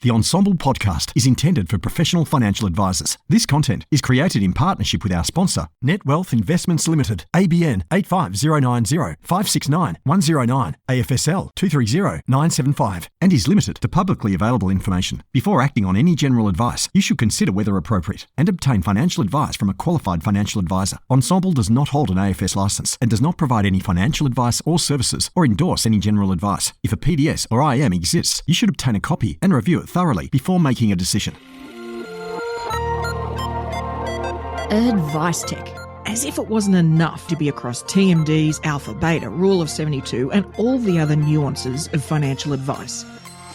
The Ensemble podcast is intended for professional financial advisors. This content is created in partnership with our sponsor, Net Wealth Investments Limited, ABN 85090 569 109, AFSL 230975, and is limited to publicly available information. Before acting on any general advice, you should consider whether appropriate and obtain financial advice from a qualified financial advisor. Ensemble does not hold an AFS license and does not provide any financial advice or services or endorse any general advice. If a PDS or IM exists, you should obtain a copy and review it thoroughly before making a decision. AdviceTech. As if it wasn't enough to be across TMDs, Alpha, Beta, Rule of 72, and all the other nuances of financial advice.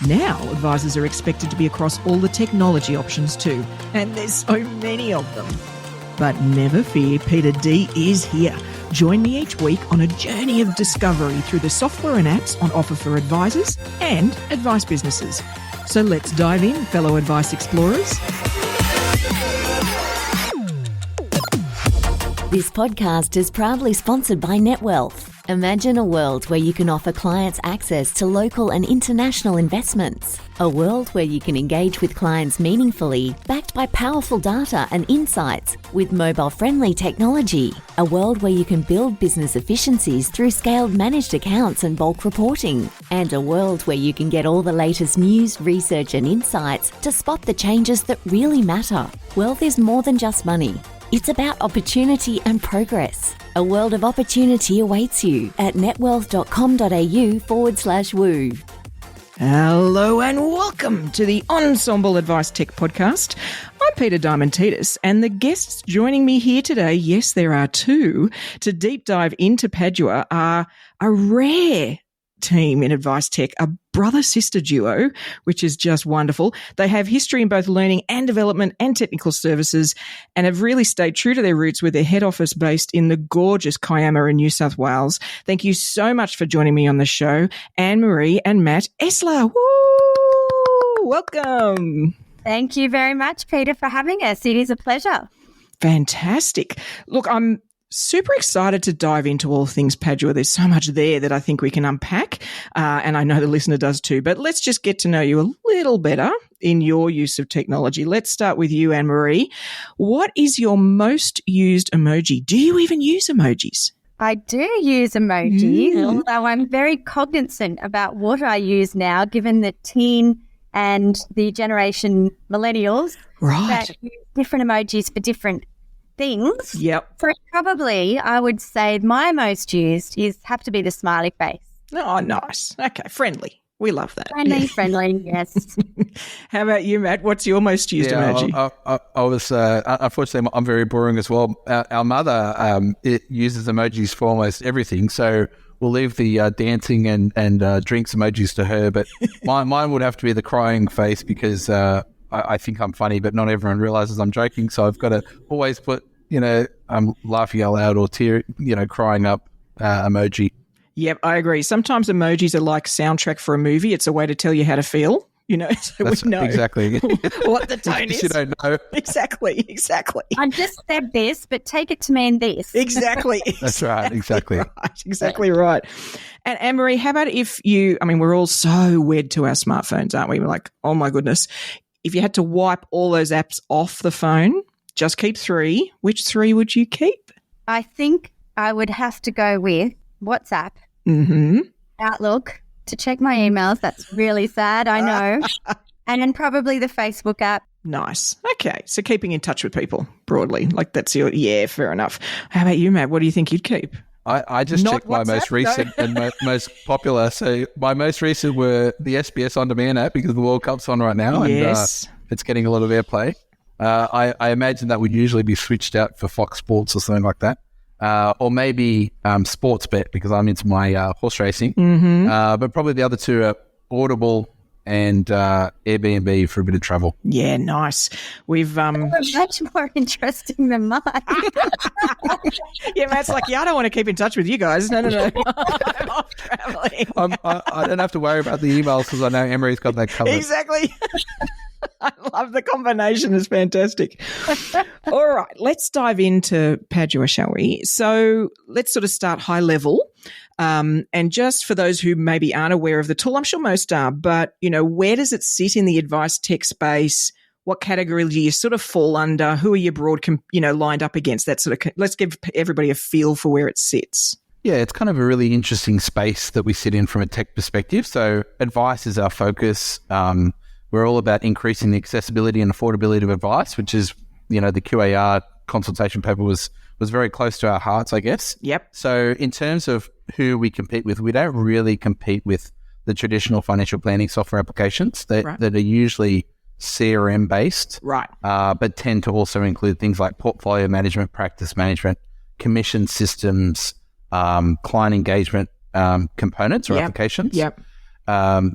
Now, advisors are expected to be across all the technology options too, and there's so many of them. But never fear, Peita D is here. Join me each week on a journey of discovery through the software and apps on offer for advisors and advice businesses. So let's dive in, fellow advice explorers. This podcast is proudly sponsored by NetWealth. Imagine a world where you can offer clients access to local and international investments. A world where you can engage with clients meaningfully, backed by powerful data and insights with mobile-friendly technology. A world where you can build business efficiencies through scaled managed accounts and bulk reporting. And a world where you can get all the latest news, research and insights to spot the changes that really matter. Wealth is more than just money. It's about opportunity and progress. A world of opportunity awaits you at netwealth.com.au/woo. Hello and welcome to the Ensemble Advice Tech podcast. I'm Peita Diamantidis, and the guests joining me here today, yes, there are two, to deep dive into Padua are a rare team in Advice Tech, a brother-sister duo, which is just wonderful. They have history in both learning and development and technical services and have really stayed true to their roots with their head office based in the gorgeous Kiama in New South Wales. Thank you so much for joining me on the show, Anne-Marie and Matt Esler. Woo! Welcome. Thank you very much, Peita, for having us. It is a pleasure. Fantastic. Look, I'm super excited to dive into all things Padua. There's so much there that I think we can unpack, and I know the listener does too. But let's just get to know you a little better in your use of technology. Let's start with you, Anne-Marie. What is your most used emoji? Do you even use emojis? I do use emojis, although I'm very cognizant about what I use now, given the teen and the generation millennials that use different emojis for different things. Yep. So probably I would say my most used have to be the smiley face. Oh, nice. Okay, friendly. We love that. Friendly, yes. How about you, Matt? What's your most used emoji? I was, unfortunately, I'm very boring as well. Our mother it uses emojis for almost everything, so we'll leave the dancing and drinks emojis to her, but mine would have to be the crying face because I think I'm funny, but not everyone realizes I'm joking. So I've got to always put, I'm laughing out loud or crying up emoji. Yep, I agree. Sometimes emojis are like soundtrack for a movie. It's a way to tell you how to feel, so we know exactly what the tone is. You don't know. Exactly. I just said this, but take it to mean this. Exactly. That's right. Exactly. Exactly right. And Anne-Marie, how about if we're all so wed to our smartphones, aren't we? We're like, oh my goodness. If you had to wipe all those apps off the phone, just keep 3, which 3 would you keep? I think I would have to go with WhatsApp, Outlook, to check my emails. That's really sad, I know. And then probably the Facebook app. Nice. Okay. So keeping in touch with people broadly, like that's fair enough. How about you, Matt? What do you think you'd keep? I just checked my most recent and most popular. So my most recent were the SBS On Demand app because the World Cup's on right now and it's getting a lot of airplay. I imagine that would usually be switched out for Fox Sports or something like that. Or maybe Sportsbet because I'm into my horse racing. But probably the other two are Audible and Airbnb for a bit of travel. Yeah, nice. We've much more interesting than mine. Yeah, Matt's like, I don't want to keep in touch with you guys. No. I'm off traveling. I don't have to worry about the emails because I know Emery's got that covered. Exactly. I love the combination. It's fantastic. All right, let's dive into Padua, shall we? So let's sort of start high level. And just for those who maybe aren't aware of the tool, I'm sure most are, but, where does it sit in the advice tech space? What category do you sort of fall under? Who are you lined up against? That sort of, let's give everybody a feel for where it sits. Yeah, it's kind of a really interesting space that we sit in from a tech perspective. So advice is our focus. We're all about increasing the accessibility and affordability of advice, which is, the QAR consultation paper was very close to our hearts, I guess. Yep. So in terms of who we compete with, we don't really compete with the traditional financial planning software applications that are usually CRM based, right? But tend to also include things like portfolio management, practice management, commission systems, client engagement components or applications. Yep.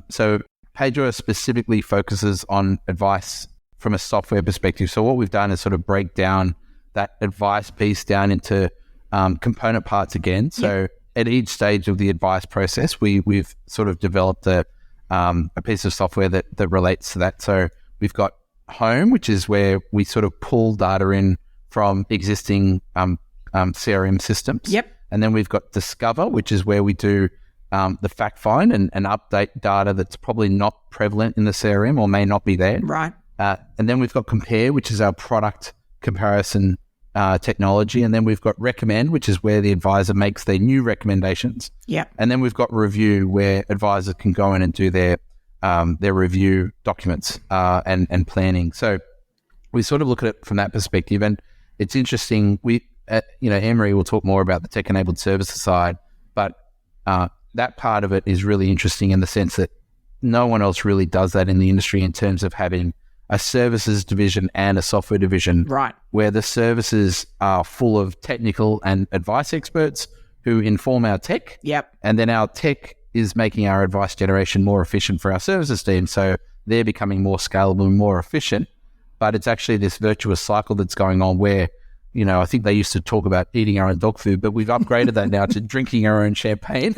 So Padua specifically focuses on advice from a software perspective. So what we've done is sort of break down that advice piece down into component parts again. So at each stage of the advice process, we've sort of developed a piece of software that relates to that. So we've got Home, which is where we sort of pull data in from existing CRM systems. Yep. And then we've got Discover, which is where we do the fact find and update data that's probably not prevalent in the CRM or may not be there. Right. And then we've got Compare, which is our product comparison technology. And then we've got Recommend, which is where the advisor makes their new recommendations. Yeah. And then we've got Review, where advisors can go in and do their review documents and planning. So we sort of look at it from that perspective. And it's interesting. Anne-Marie will talk more about the tech-enabled services side, but that part of it is really interesting in the sense that no one else really does that in the industry in terms of having a services division and a software division, right? Where the services are full of technical and advice experts who inform our tech. Yep. And then our tech is making our advice generation more efficient for our services team. So they're becoming more scalable and more efficient. But it's actually this virtuous cycle that's going on where, I think they used to talk about eating our own dog food, but we've upgraded that now to drinking our own champagne.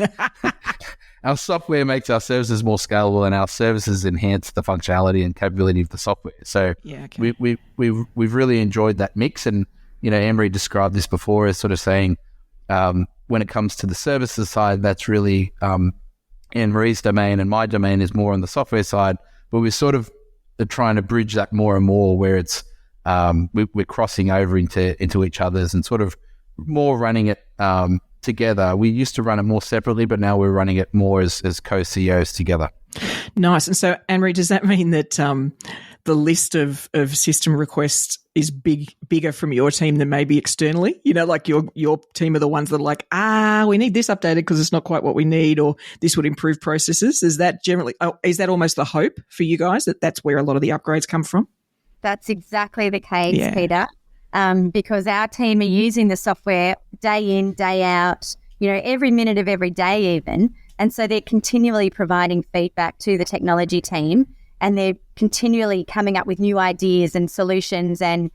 Our software makes our services more scalable, and our services enhance the functionality and capability of the software. So we've really enjoyed that mix. And, Anne-Marie described this before as sort of saying, when it comes to the services side, that's really Anne-Marie's domain, and my domain is more on the software side. But we're sort of trying to bridge that more and more, where it's we're crossing over into each other's and sort of more running it together. We used to run it more separately, but now we're running it more as co-CEOs together. Nice. And so, Anne-Marie, does that mean that the list of system requests is bigger from your team than maybe externally? Like your team are the ones that are like, we need this updated because it's not quite what we need, or this would improve processes. Is that almost the hope for you guys, that's where a lot of the upgrades come from? That's exactly the case, Peita, because our team are using the software day in, day out, every minute of every day even. And so they're continually providing feedback to the technology team, and they're continually coming up with new ideas and solutions and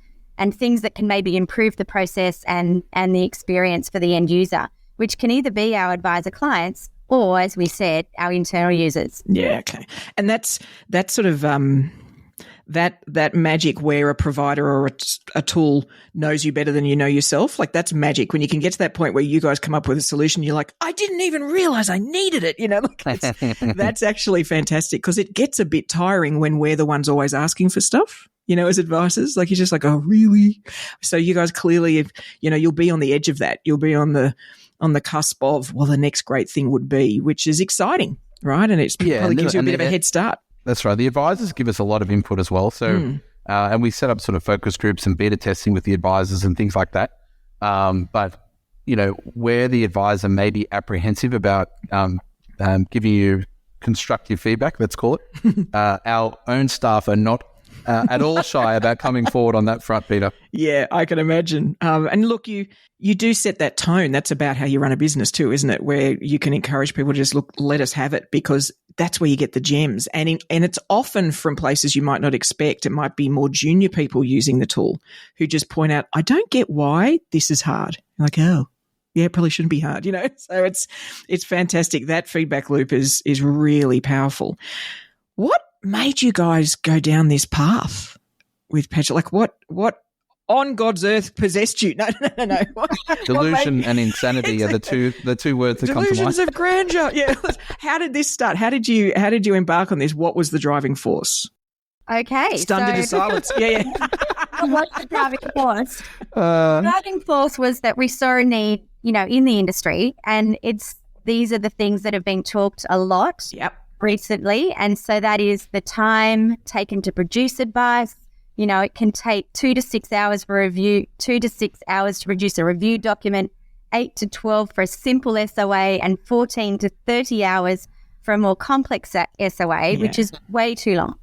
things that can maybe improve the process and the experience for the end user, which can either be our advisor clients or, as we said, our internal users. Yeah, okay. And that's sort of that magic where a provider or a tool knows you better than you know yourself. Like, that's magic when you can get to that point where you guys come up with a solution. You're like, I didn't even realize I needed it. That's actually fantastic, because it gets a bit tiring when we're the ones always asking for stuff, as advisors. Like, you're just like, oh, really? So you guys clearly, you'll be on the edge of that. You'll be on the cusp of, well, the next great thing would be, which is exciting, right? And it probably gives you a bit of a head start. That's right. The advisors give us a lot of input as well. So, and we set up sort of focus groups and beta testing with the advisors and things like that. But, where the advisor may be apprehensive about giving you constructive feedback, let's call it, our own staff are not at all shy about coming forward on that front, Peita. Yeah, I can imagine. And look, you do set that tone. That's about how you run a business too, isn't it? Where you can encourage people to just let us have it, because that's where you get the gems. And it's often from places you might not expect. It might be more junior people using the tool who just point out, I don't get why this is hard. You're like, oh, yeah, it probably shouldn't be hard, So it's fantastic. That feedback loop is really powerful. What made you guys go down this path with Peita? Like, what on God's earth possessed you? No. Delusion and insanity are the two words that come to mind. Delusions of grandeur. Yeah. How did this start? How did you embark on this? What was the driving force? Okay. Stunned into silence. Yeah. What's the driving force? The driving force was that we saw a need, in the industry, and these are the things that have been talked a lot recently. And so that is the time taken to produce advice. It can take 2 to 6 hours for a review, 2 to 6 hours to produce a review document, 8 to 12 for a simple SOA, and 14 to 30 hours for a more complex SOA, which is way too long.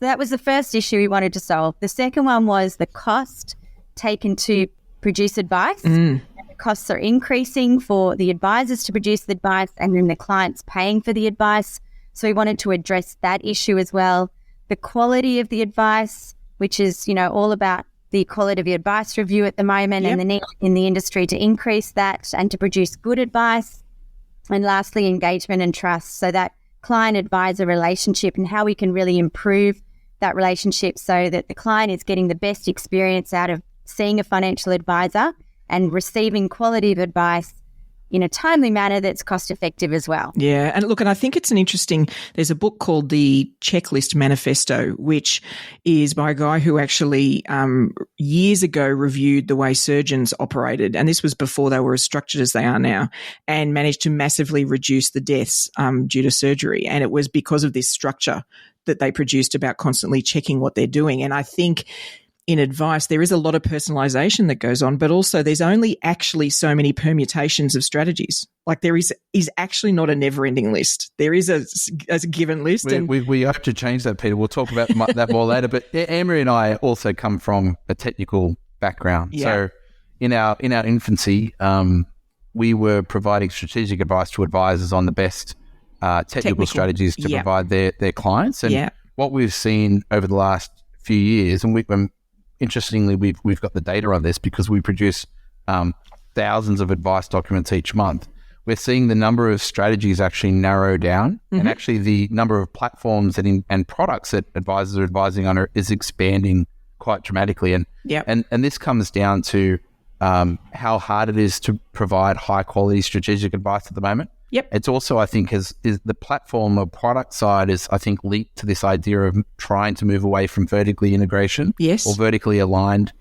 So that was the first issue we wanted to solve. The second one was the cost taken to produce advice. The costs are increasing for the advisors to produce the advice, and then the clients paying for the advice. So we wanted to address that issue as well. The quality of the advice, which is, all about the quality of the advice review at the moment and the need in the industry to increase that and to produce good advice. And lastly, engagement and trust. So that client-advisor relationship and how we can really improve that relationship so that the client is getting the best experience out of seeing a financial advisor and receiving quality of advice in a timely manner that's cost effective as well. Yeah. And look, and I think it's there's a book called The Checklist Manifesto, which is by a guy who actually years ago reviewed the way surgeons operated. And this was before they were as structured as they are now, and managed to massively reduce the deaths due to surgery. And it was because of this structure that they produced about constantly checking what they're doing. And I think in advice, there is a lot of personalization that goes on, but also there's only actually so many permutations of strategies. Like there is actually not a never-ending list. There is a given list. We have to change that, Peter. We'll talk about that more later. But Anne-Marie and I also come from a technical background. Yeah. So in our infancy, we were providing strategic advice to advisors on the best technical strategies to provide their clients. And what we've seen over the last few years, and interestingly, we've got the data on this because we produce thousands of advice documents each month. We're seeing the number of strategies actually narrow down, and actually the number of platforms and products that advisors are advising on is expanding quite dramatically. And this comes down to how hard it is to provide high quality strategic advice at the moment. Yep. It's also, I think, is the platform or product side is, I think, linked to this idea of trying to move away from vertically integration or vertically aligned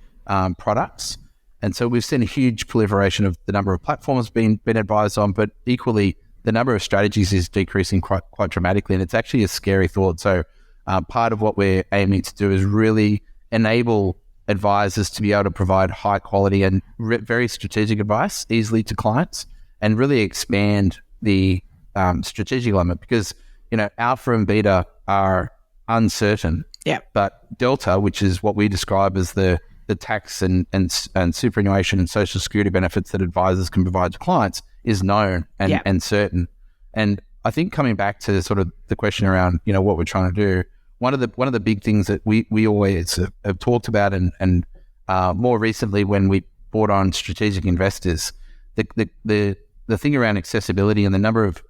products. And so we've seen a huge proliferation of the number of platforms being advised on, but equally the number of strategies is decreasing quite dramatically. And it's actually a scary thought. So part of what we're aiming to do is really enable advisors to be able to provide high quality and very strategic advice easily to clients, and really expand the strategic element, because alpha and beta are uncertain, but delta, which is what we describe as the tax and superannuation and social security benefits that advisors can provide to clients, is known and certain. And I think coming back to sort of the question around what we're trying to do, one of the big things that we always have talked about, and more recently when we brought on strategic investors, the thing around accessibility and the number of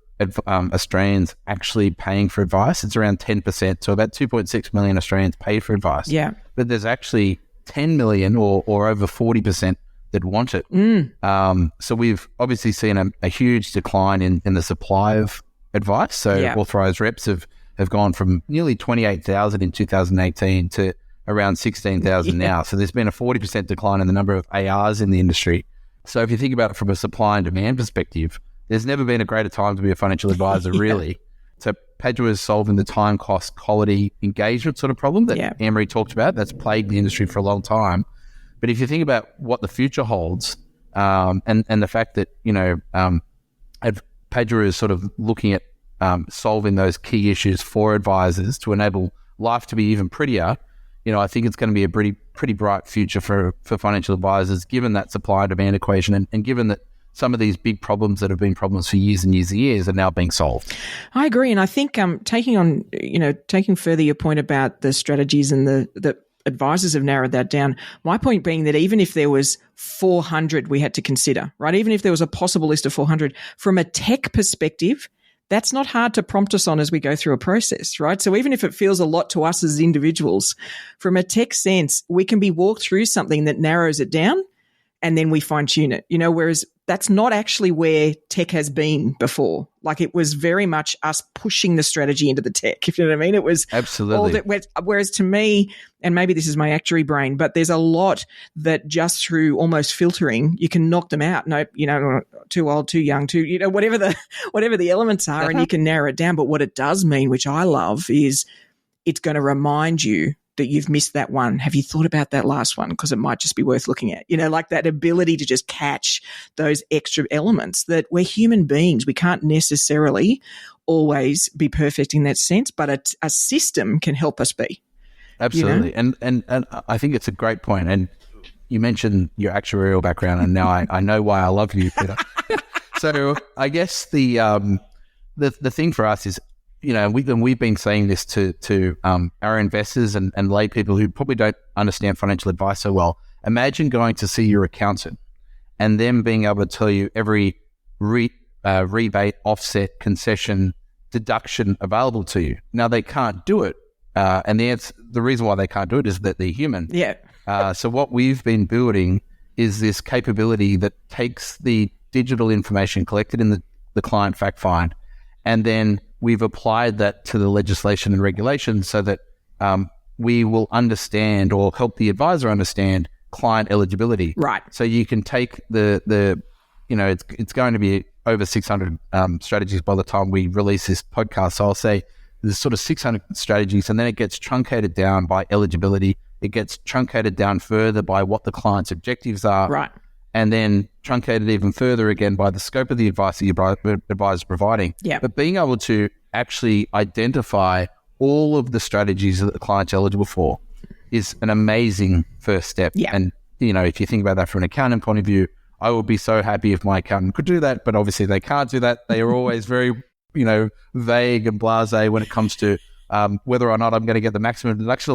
Australians actually paying for advice, it's around 10%. So about 2.6 million Australians pay for advice. Yeah. But there's actually 10 million or over 40% that want it. So we've obviously seen a huge decline in the supply of advice. So authorised reps have gone from nearly 28,000 in 2018 to around 16,000 now. So there's been a 40% decline in the number of ARs in the industry. So if you think about it from a supply and demand perspective, there's never been a greater time to be a financial advisor, really. So Padua is solving the time, cost, quality, engagement sort of problem that Anne-Marie talked about. That's plagued the industry for a long time. But if you think about what the future holds, and the fact that, Padua is sort of looking at solving those key issues for advisors to enable life to be even prettier, I think it's going to be a pretty bright future for financial advisors, given that supply and demand equation, and given that some of these big problems that have been problems for years and years and years are now being solved. I agree. And I think taking further your point about the strategies and the advisors have narrowed that down. My point being that even if there was 400 we had to consider, right? Even if there was a possible list of 400, from a tech perspective, that's not hard to prompt us on as we go through a process, right? So even if it feels a lot to us as individuals, from a tech sense, we can be walked through something that narrows it down and then we fine tune it, whereas that's not actually where tech has been before. Like, it was very much us pushing the strategy into the tech, if you know what I mean. It was absolutely. Whereas to me, and maybe this is my actuary brain, but there's a lot that just through almost filtering, you can knock them out. No, too old, too young, whatever the elements are, and you can narrow it down. But what it does mean, which I love, is it's going to remind you that you've missed that one. Have you thought about that last one? Because it might just be worth looking at, like that ability to just catch those extra elements that we're human beings. We can't necessarily always be perfect in that sense, but a system can help us be. Absolutely. And I think it's a great point. And you mentioned your actuarial background, and now I know why I love you, Peita. So I guess the thing for us is, we've been saying this to our investors and lay people who probably don't understand financial advice so well. Imagine going to see your accountant and them being able to tell you every rebate, offset, concession, deduction available to you. Now, they can't do it. And the reason why they can't do it is that they're human. Yeah. So what we've been building is this capability that takes the digital information collected in the client fact find, and then we've applied that to the legislation and regulation so that we will understand, or help the advisor understand, client eligibility. Right. So you can take it's going to be over 600 strategies by the time we release this podcast. So I'll say there's sort of 600 strategies, and then it gets truncated down by eligibility. It gets truncated down further by what the client's objectives are. Right. And then truncated even further again by the scope of the advice that your advisor is providing. Yeah. But being able to actually identify all of the strategies that the client's eligible for is an amazing first step. Yeah. And, if you think about that from an accountant point of view, I would be so happy if my accountant could do that, but obviously they can't do that. They are always very, vague and blasé when it comes to whether or not I'm going to get the maximum deduction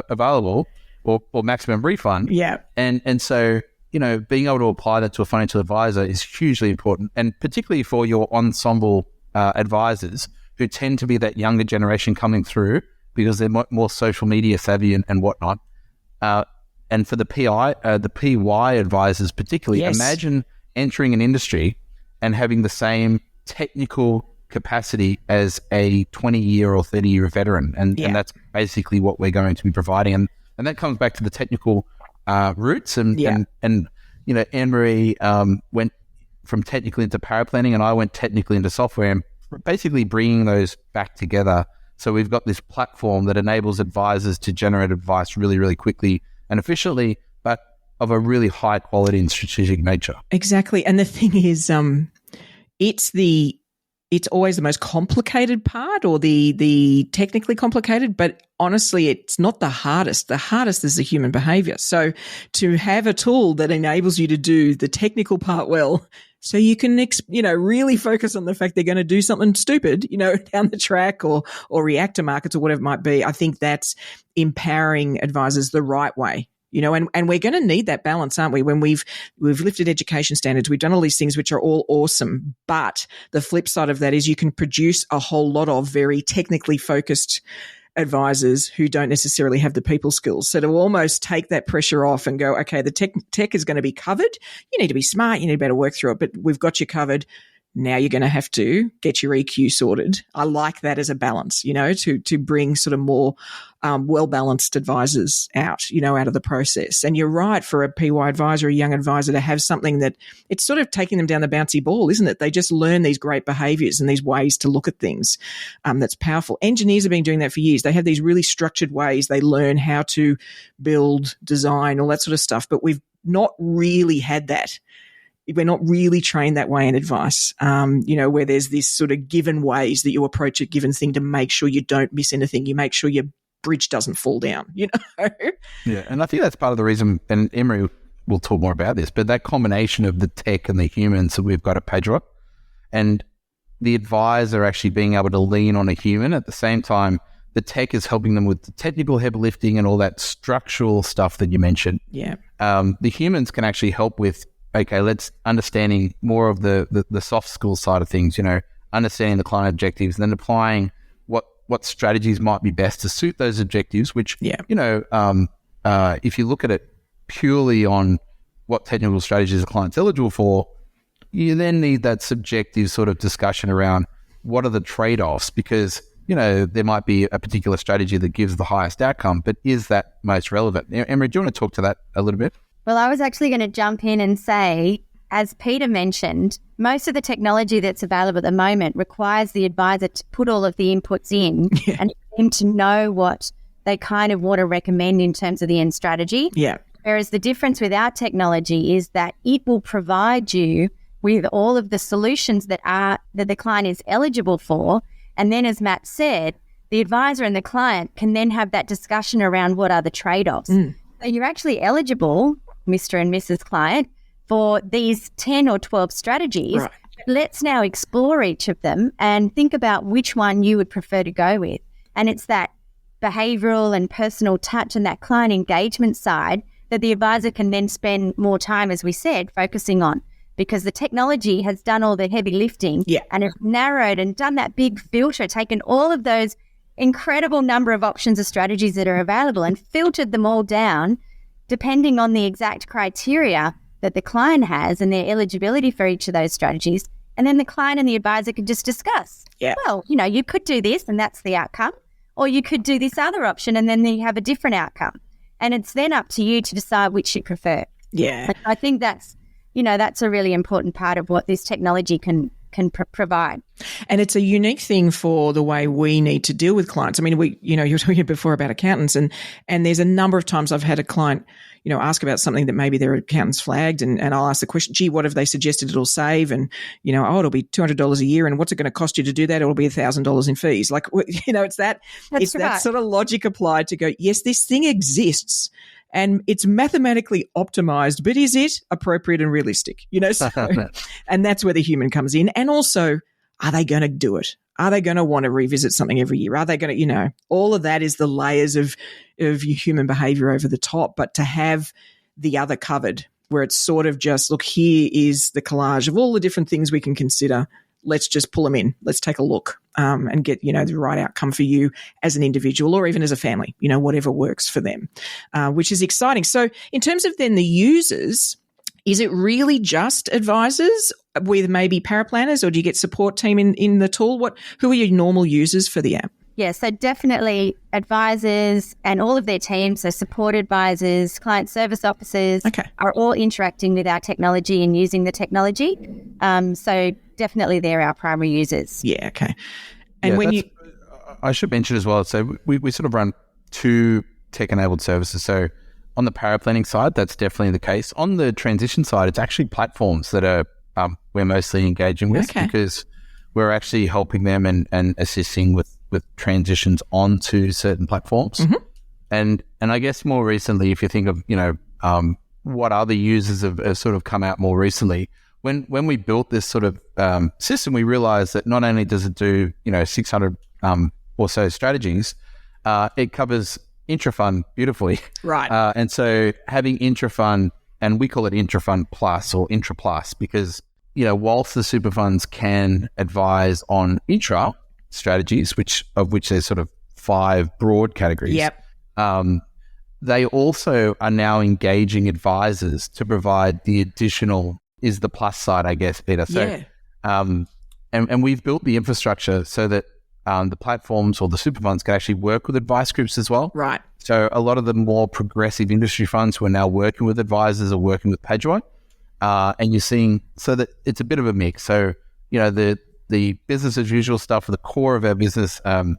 available or maximum refund. Yeah. And so, being able to apply that to a financial advisor is hugely important, and particularly for your ensemble advisors who tend to be that younger generation coming through because they're more social media savvy and whatnot. And for the PY advisors particularly, yes. Imagine entering an industry and having the same technical capacity as a 20-year or 30-year veteran. And that's basically what we're going to be providing. And that comes back to the technical roots. And Anne-Marie went from technical into paraplanning, and I went technically into software, and basically bringing those back together. So we've got this platform that enables advisors to generate advice really, really quickly and efficiently, but of a really high quality and strategic nature. Exactly. And the thing is, it's always the most complicated part, or the technically complicated, but honestly, it's not the hardest. The hardest is the human behavior. So to have a tool that enables you to do the technical part well, so you can, really focus on the fact they're going to do something stupid, down the track or react to markets or whatever it might be. I think that's empowering advisors the right way. And we're going to need that balance, aren't we? When we've lifted education standards, we've done all these things which are all awesome. But the flip side of that is you can produce a whole lot of very technically focused advisors who don't necessarily have the people skills. So to almost take that pressure off and go, okay, the tech is going to be covered. You need to be smart. You need to be able to work through it, but we've got you covered. Now you're going to have to get your EQ sorted. I like that as a balance, to bring sort of more well-balanced advisors out of the process. And you're right, for a PY advisor, a young advisor, to have something that it's sort of taking them down the bouncy ball, isn't it? They just learn these great behaviors and these ways to look at things. That's powerful. Engineers have been doing that for years. They have these really structured ways. They learn how to build, design, all that sort of stuff. But we've not really had that. We're not really trained that way in advice, where there's this sort of given ways that you approach a given thing to make sure you don't miss anything. You make sure your bridge doesn't fall down, Yeah, and I think that's part of the reason, and Emery will talk more about this, but that combination of the tech and the humans that we've got at Padua, and the advisor actually being able to lean on a human at the same time, the tech is helping them with the technical heavy lifting and all that structural stuff that you mentioned. Yeah. The humans can actually help with, okay, let's understanding more of the soft skill side of things, understanding the client objectives, and then applying what strategies might be best to suit those objectives, which, if you look at it purely on what technical strategies a client's eligible for, you then need that subjective sort of discussion around what are the trade-offs, because, there might be a particular strategy that gives the highest outcome, but is that most relevant? Anne-Marie, do you want to talk to that a little bit? Well, I was actually going to jump in and say, as Peita mentioned, most of the technology that's available at the moment requires the advisor to put all of the inputs in and for them to know what they kind of want to recommend in terms of the end strategy. Yeah. Whereas the difference with our technology is that it will provide you with all of the solutions that the client is eligible for. And then, as Matt said, the advisor and the client can then have that discussion around what are the trade-offs. So you're actually eligible, Mr. and Mrs. Client, for these 10 or 12 strategies. Right. Let's now explore each of them and think about which one you would prefer to go with. And it's that behavioural and personal touch and that client engagement side that the advisor can then spend more time, as we said, focusing on, because the technology has done all the heavy lifting and has narrowed and done that big filter, taken all of those incredible number of options of strategies that are available and filtered them all down depending on the exact criteria that the client has and their eligibility for each of those strategies. And then the client and the advisor could just discuss, well, you could do this and that's the outcome, or you could do this other option and then you have a different outcome. And it's then up to you to decide which you prefer. Yeah. But I think that's a really important part of what this technology can provide. And it's a unique thing for the way we need to deal with clients. I mean, you were talking before about accountants, and there's a number of times I've had a client, ask about something that maybe their accountant's flagged, and I'll ask the question, gee, what have they suggested it'll save? And, it'll be $200 a year, and what's it going to cost you to do that? It'll be $1,000 in fees. Like, it's that sort of logic applied to go, yes, this thing exists, and it's mathematically optimized, but is it appropriate and realistic? And that's where the human comes in. And also, are they going to do it? Are they going to want to revisit something every year? Are they going to, all of that is the layers of human behavior over the top. But to have the other covered, where it's sort of just, look, here is the collage of all the different things we can consider. Let's just pull them in. Let's take a look and get, the right outcome for you as an individual or even as a family, whatever works for them, which is exciting. So in terms of then the users, is it really just advisors with maybe paraplanners, or do you get support team in the tool? Who are your normal users for the app? Yeah, so definitely advisors and all of their teams, so support advisors, client service officers, are all interacting with our technology and using the technology. So definitely they're our primary users. Yeah, okay. And I should mention as well, so we sort of run two tech-enabled services. So on the paraplanning side, that's definitely the case. On the transition side, it's actually platforms that are we're mostly engaging with, because we're actually helping them and assisting with transitions onto certain platforms. Mm-hmm. And I guess more recently, if you think of, what other users have sort of come out more recently, when we built this sort of system, we realized that not only does it do, 600 or so strategies, it covers intra-fund beautifully. Right. And so having intra-fund, and we call it intra-fund plus or intra-plus, because, whilst the super funds can advise on intra strategies, of which there's sort of 5 broad categories. Yep. They also are now engaging advisors to provide the additional, is the plus side, I guess, Peita. So, and we've built the infrastructure so that the platforms or the super funds can actually work with advice groups as well. Right. So a lot of the more progressive industry funds who are now working with advisors are working with Padua. And you're seeing, so that it's a bit of a mix. So, the business as usual stuff, the core of our business, the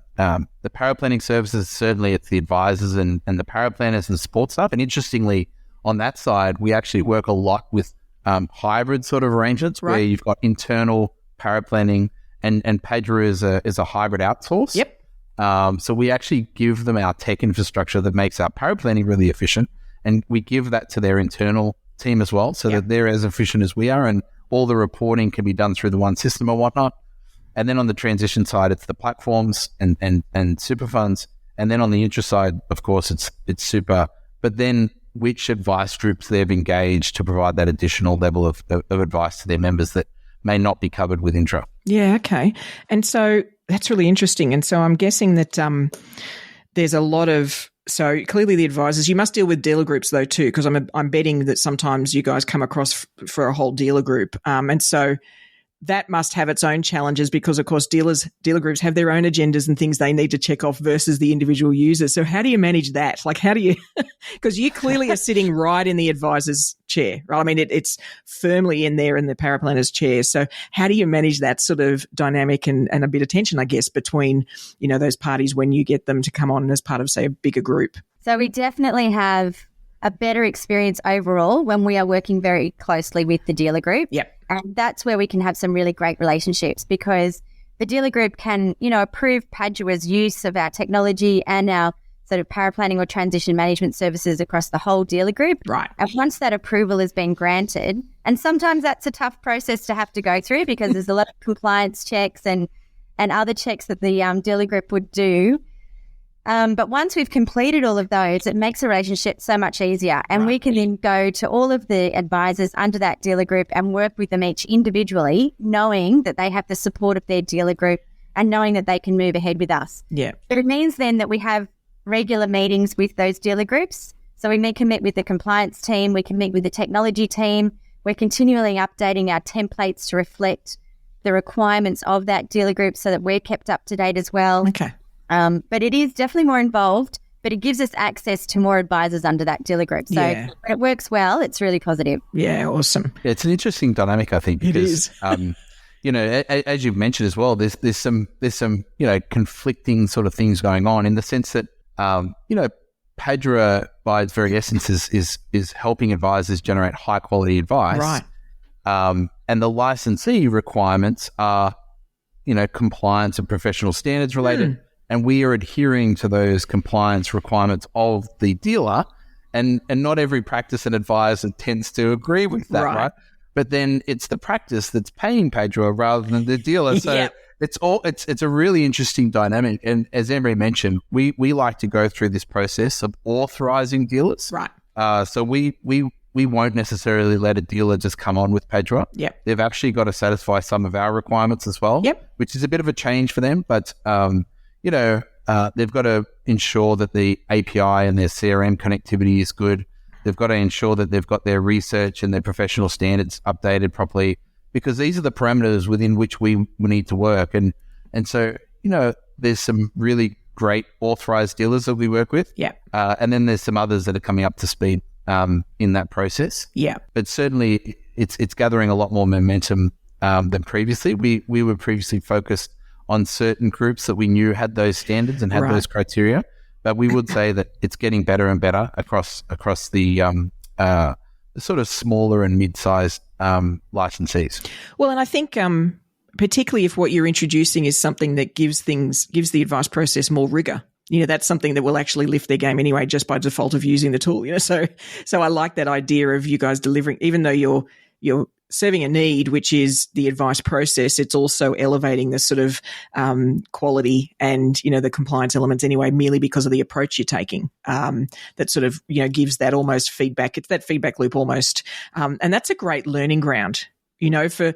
paraplanning services, certainly it's the advisors and the paraplanners and support stuff. And interestingly, on that side, we actually work a lot with hybrid sort of arrangements, where you've got internal paraplanning and Padua is a hybrid outsource. Yep. So we actually give them our tech infrastructure that makes our paraplanning really efficient, and we give that to their internal team as well, so that they're as efficient as we are, and all the reporting can be done through the one system and whatnot. And then on the transition side, it's the platforms and super funds. And then on the intra side, of course, it's super. But then which advice groups they've engaged to provide that additional level of advice to their members that may not be covered with intro. Yeah, okay. And so that's really interesting. And so I'm guessing that there's a lot of, so clearly the advisors, you must deal with dealer groups though too, because I'm betting that sometimes you guys come across for a whole dealer group. And so that must have its own challenges because, of course, dealer groups have their own agendas and things they need to check off versus the individual users. So how do you manage that? Like, how do you – because you clearly are sitting right in the advisor's chair, right? I mean, it's firmly in there in the paraplanner's chair. So how do you manage that sort of dynamic and a bit of tension, I guess, between, you know, those parties when you get them to come on as part of, say, a bigger group? So we definitely have a better experience overall when we are working very closely with the dealer group. Yep. And that's where we can have some really great relationships because the dealer group can, you know, approve Padua's use of our technology and our sort of paraplanning or transition management services across the whole dealer group. Right. And once that approval has been granted, and sometimes that's a tough process to have to go through because there's a lot of compliance checks and other checks that the dealer group would do. But once we've completed all of those, it makes a relationship so much easier. And we can then go to all of the advisors under that dealer group and work with them each individually, knowing that they have the support of their dealer group and knowing that they can move ahead with us. Yeah. But it means then that we have regular meetings with those dealer groups. So we can meet with the compliance team, we can meet with the technology team. We're continually updating our templates to reflect the requirements of that dealer group so that we're kept up to date as well. Okay. But it is definitely more involved, but it gives us access to more advisors under that dealer group. So when it works well, it's really positive. Yeah, awesome. Yeah, it's an interesting dynamic, I think, because, it is. you know, as you've mentioned as well, there's some, you know, conflicting sort of things going on in the sense that, you know, Padua by its very essence is helping advisors generate high quality advice. Right. And the licensee requirements are, you know, compliance and professional standards related. And we are adhering to those compliance requirements of the dealer, and not every practice and advisor tends to agree with that, right? But then it's the practice that's paying Padua rather than the dealer. So it's a really interesting dynamic. And as Anne-Marie mentioned, we like to go through this process of authorizing dealers. Right. So we won't necessarily let a dealer just come on with Padua. Yep. They've actually got to satisfy some of our requirements as well. Yep. Which is a bit of a change for them, but you know, they've got to ensure that the API and their CRM connectivity is good. They've got to ensure that they've got their research and their professional standards updated properly, because these are the parameters within which we need to work. And so, you know, there's some really great authorized dealers that we work with. Yeah. And then there's some others that are coming up to speed in that process. Yeah. But certainly it's gathering a lot more momentum than previously. We were previously focused on certain groups that we knew had those standards and had those criteria, but we would say that it's getting better and better across the sort of smaller and mid-sized licensees. Well, and I think particularly if what you're introducing is something that gives the advice process more rigor, you know, that's something that will actually lift their game anyway, just by default of using the tool, you know. So I like that idea of you guys delivering, even though you're serving a need, which is the advice process, it's also elevating the sort of quality and, you know, the compliance elements anyway, merely because of the approach you're taking. That sort of, you know, gives that almost feedback. It's that feedback loop almost. And that's a great learning ground, you know, for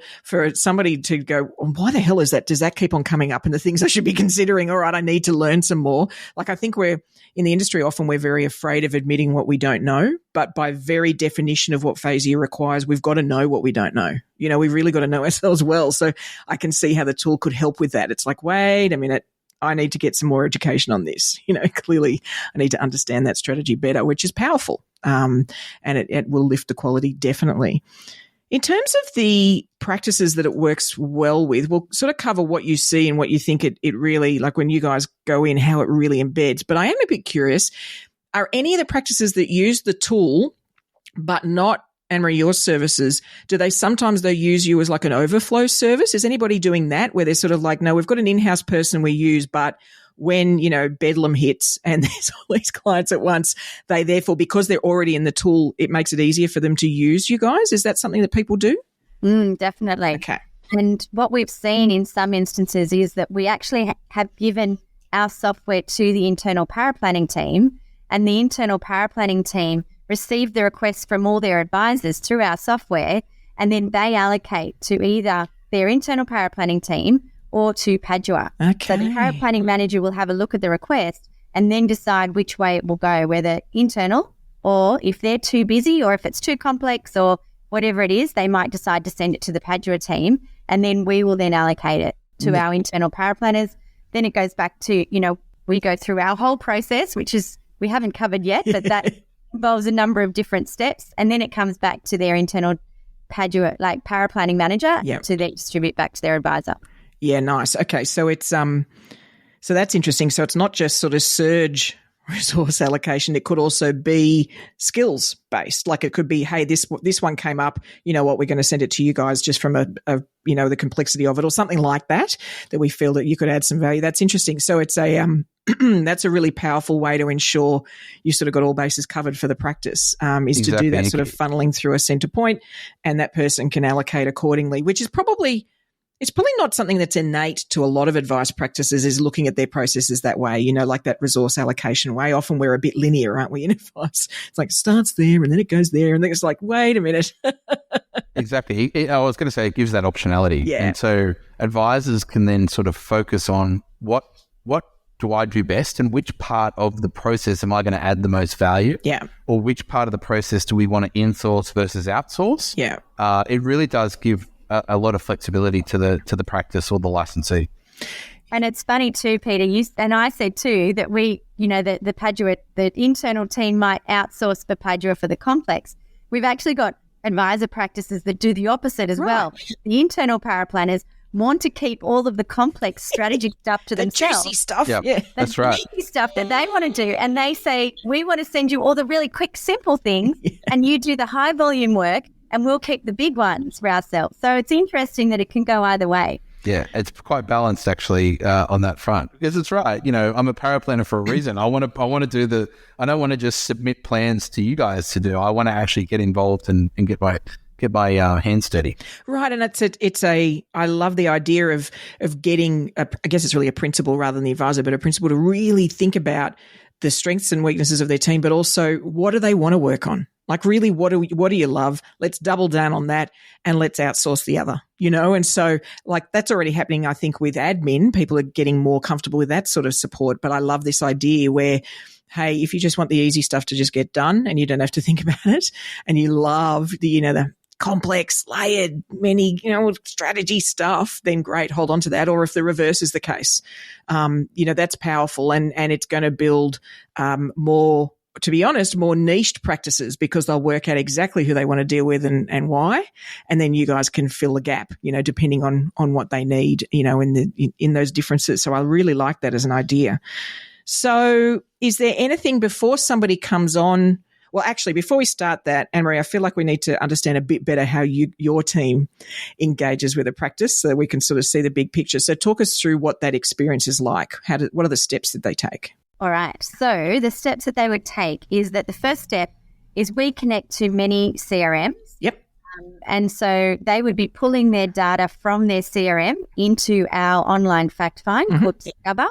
somebody to go, why the hell is that? Does that keep on coming up? And the things I should be considering, all right, I need to learn some more. Like, I think we're in the industry, often we're very afraid of admitting what we don't know, but by very definition of what phase year requires, we've got to know what we don't know. You know, we've really got to know ourselves well. So I can see how the tool could help with that. It's like, wait a minute, I need to get some more education on this. You know, clearly I need to understand that strategy better, which is powerful. And it will lift the quality definitely. In terms of the practices that it works well with, we'll sort of cover what you see and what you think it really, like when you guys go in, how it really embeds. But I am a bit curious, are any of the practices that use the tool but not, Anne-Marie, your services, do they sometimes use you as like an overflow service? Is anybody doing that where they're sort of like, no, we've got an in-house person we use, but when, you know, bedlam hits and there's all these clients at once, they therefore, because they're already in the tool, it makes it easier for them to use you guys? Is that something that people do? Definitely. Okay. And what we've seen in some instances is that we actually have given our software to the internal paraplanning team, and the internal paraplanning team receive the requests from all their advisors through our software, and then they allocate to either their internal power planning team or to Padua. Okay. So the power planning manager will have a look at the request and then decide which way it will go, whether internal or if they're too busy or if it's too complex or whatever it is, they might decide to send it to the Padua team, and then we will then allocate it to our internal power planners. Then it goes back to, we go through our whole process, which is we haven't covered yet, but that involves a number of different steps, and then it comes back to their internal Padua, like power planning manager, to then distribute back to their advisor. Yeah, nice. Okay, so it's so that's interesting. So it's not just sort of surge resource allocation. It could also be skills based. Like it could be, hey, this one came up. You know what? We're going to send it to you guys just from the complexity of it, or something like that. That we feel that you could add some value. That's interesting. So it's a that's a really powerful way to ensure you sort of got all bases covered for the practice. Is to do that sort of funneling through a centre point, and that person can allocate accordingly, which is probably. It's probably not something that's innate to a lot of advice practices, is looking at their processes that way, like that resource allocation way. Often we're a bit linear, aren't we, in advice? It's like it starts there and then it goes there and then it's like, wait a minute. Exactly. I was going to say it gives that optionality. Yeah. And so advisors can then sort of focus on what do I do best and which part of the process am I going to add the most value? Yeah. Or which part of the process do we want to insource versus outsource? Yeah. It really does give a lot of flexibility to the practice or the licensee. And it's funny too, Peter, you and I said too that we, the Padua, the internal team might outsource for Padua for the complex. We've actually got advisor practices that do the opposite as well. The internal power planners want to keep all of the complex strategic stuff to themselves. The juicy stuff. Yep, yeah. That's right. The juicy stuff that they want to do. And they say, we want to send you all the really quick, simple things and you do the high volume work, and we'll keep the big ones for ourselves. So it's interesting that it can go either way. Yeah, it's quite balanced actually on that front, because it's right. I'm a power planner for a reason. I want to do I don't want to just submit plans to you guys to do. I want to actually get involved and get my hands dirty. Right, and I love the idea of getting. I guess it's really a principal rather than the advisor, but a principal to really think about the strengths and weaknesses of their team, but also what do they want to work on. Like really, what do you love? Let's double down on that and let's outsource the other, And so like that's already happening, I think, with admin. People are getting more comfortable with that sort of support. But I love this idea where, hey, if you just want the easy stuff to just get done and you don't have to think about it, and you love the complex, layered, many, strategy stuff, then great, hold on to that. Or if the reverse is the case, that's powerful and it's going to build more, to be honest, more niched practices, because they'll work out exactly who they want to deal with and why. And then you guys can fill the gap, depending on what they need, in those differences. So I really like that as an idea. So is there anything before somebody comes on? Well, actually, before we start that, Anne-Marie, I feel like we need to understand a bit better how your team engages with a practice so that we can sort of see the big picture. So talk us through what that experience is like. What are the steps that they take? All right. So the steps that they would take is that the first step is we connect to many CRMs. Yep. And so they would be pulling their data from their CRM into our online fact find called Discover,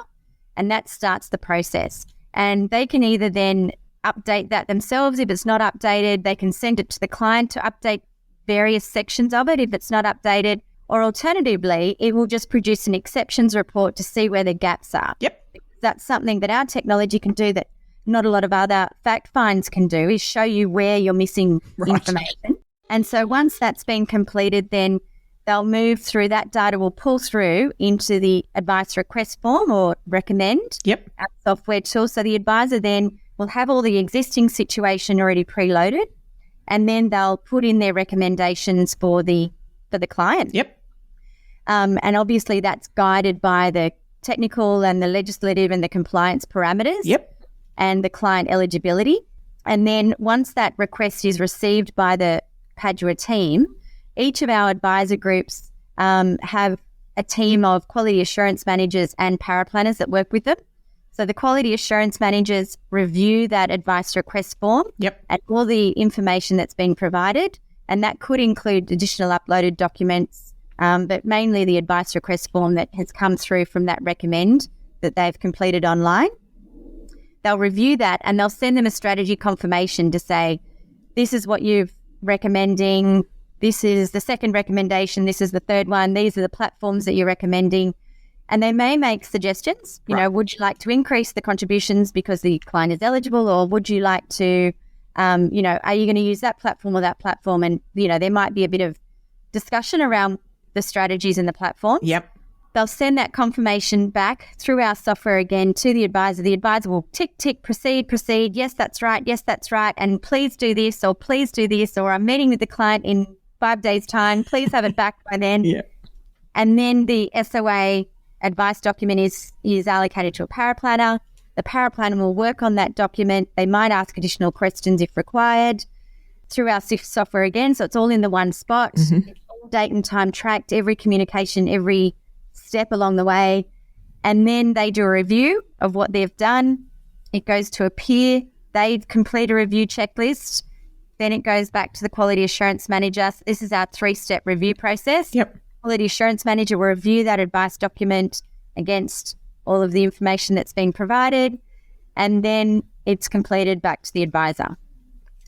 and that starts the process. And they can either then update that themselves. If it's not updated, they can send it to the client to update various sections of it if it's not updated, or alternatively, it will just produce an exceptions report to see where the gaps are. Yep. That's something that our technology can do that not a lot of other fact finds can do, is show you where you're missing information. And so once that's been completed, then they'll move through, that data will pull through into the advice request form or recommend. Yep. Our software tool. So the advisor then will have all the existing situation already preloaded, and then they'll put in their recommendations for the client. Yep. And obviously that's guided by the technical and the legislative and the compliance parameters. Yep. And the client eligibility. And then once that request is received by the Padua team, each of our advisor groups have a team of quality assurance managers and paraplanners that work with them. So the quality assurance managers review that advice request form. Yep. And all the information that's been provided, and that could include additional uploaded documents, but mainly the advice request form that has come through from that recommend that they've completed online. They'll review that and they'll send them a strategy confirmation to say, this is what you're recommending, this is the second recommendation, this is the third one, these are the platforms that you're recommending. And they may make suggestions, you know, would you like to increase the contributions because the client is eligible, or would you like to, are you going to use that platform or that platform? And, there might be a bit of discussion around the strategies in the platform. Yep. They'll send that confirmation back through our software again to the advisor. The advisor will tick, tick, proceed. Yes, that's right. Yes, that's right. And please do this, or please do this, or I'm meeting with the client in 5 days' time. Please have it back by then. Yeah. And then the SOA advice document is allocated to a paraplanner. The paraplanner will work on that document. They might ask additional questions if required through our software again. So it's all in the one spot. Mm-hmm. It's all date and time tracked, every communication, every step along the way. And then they do a review of what they've done. It goes to a peer. They complete a review checklist. Then it goes back to the quality assurance manager. So this is our 3-step review process. Yep. Quality assurance manager will review that advice document against all of the information that's been provided, and then it's completed back to the advisor.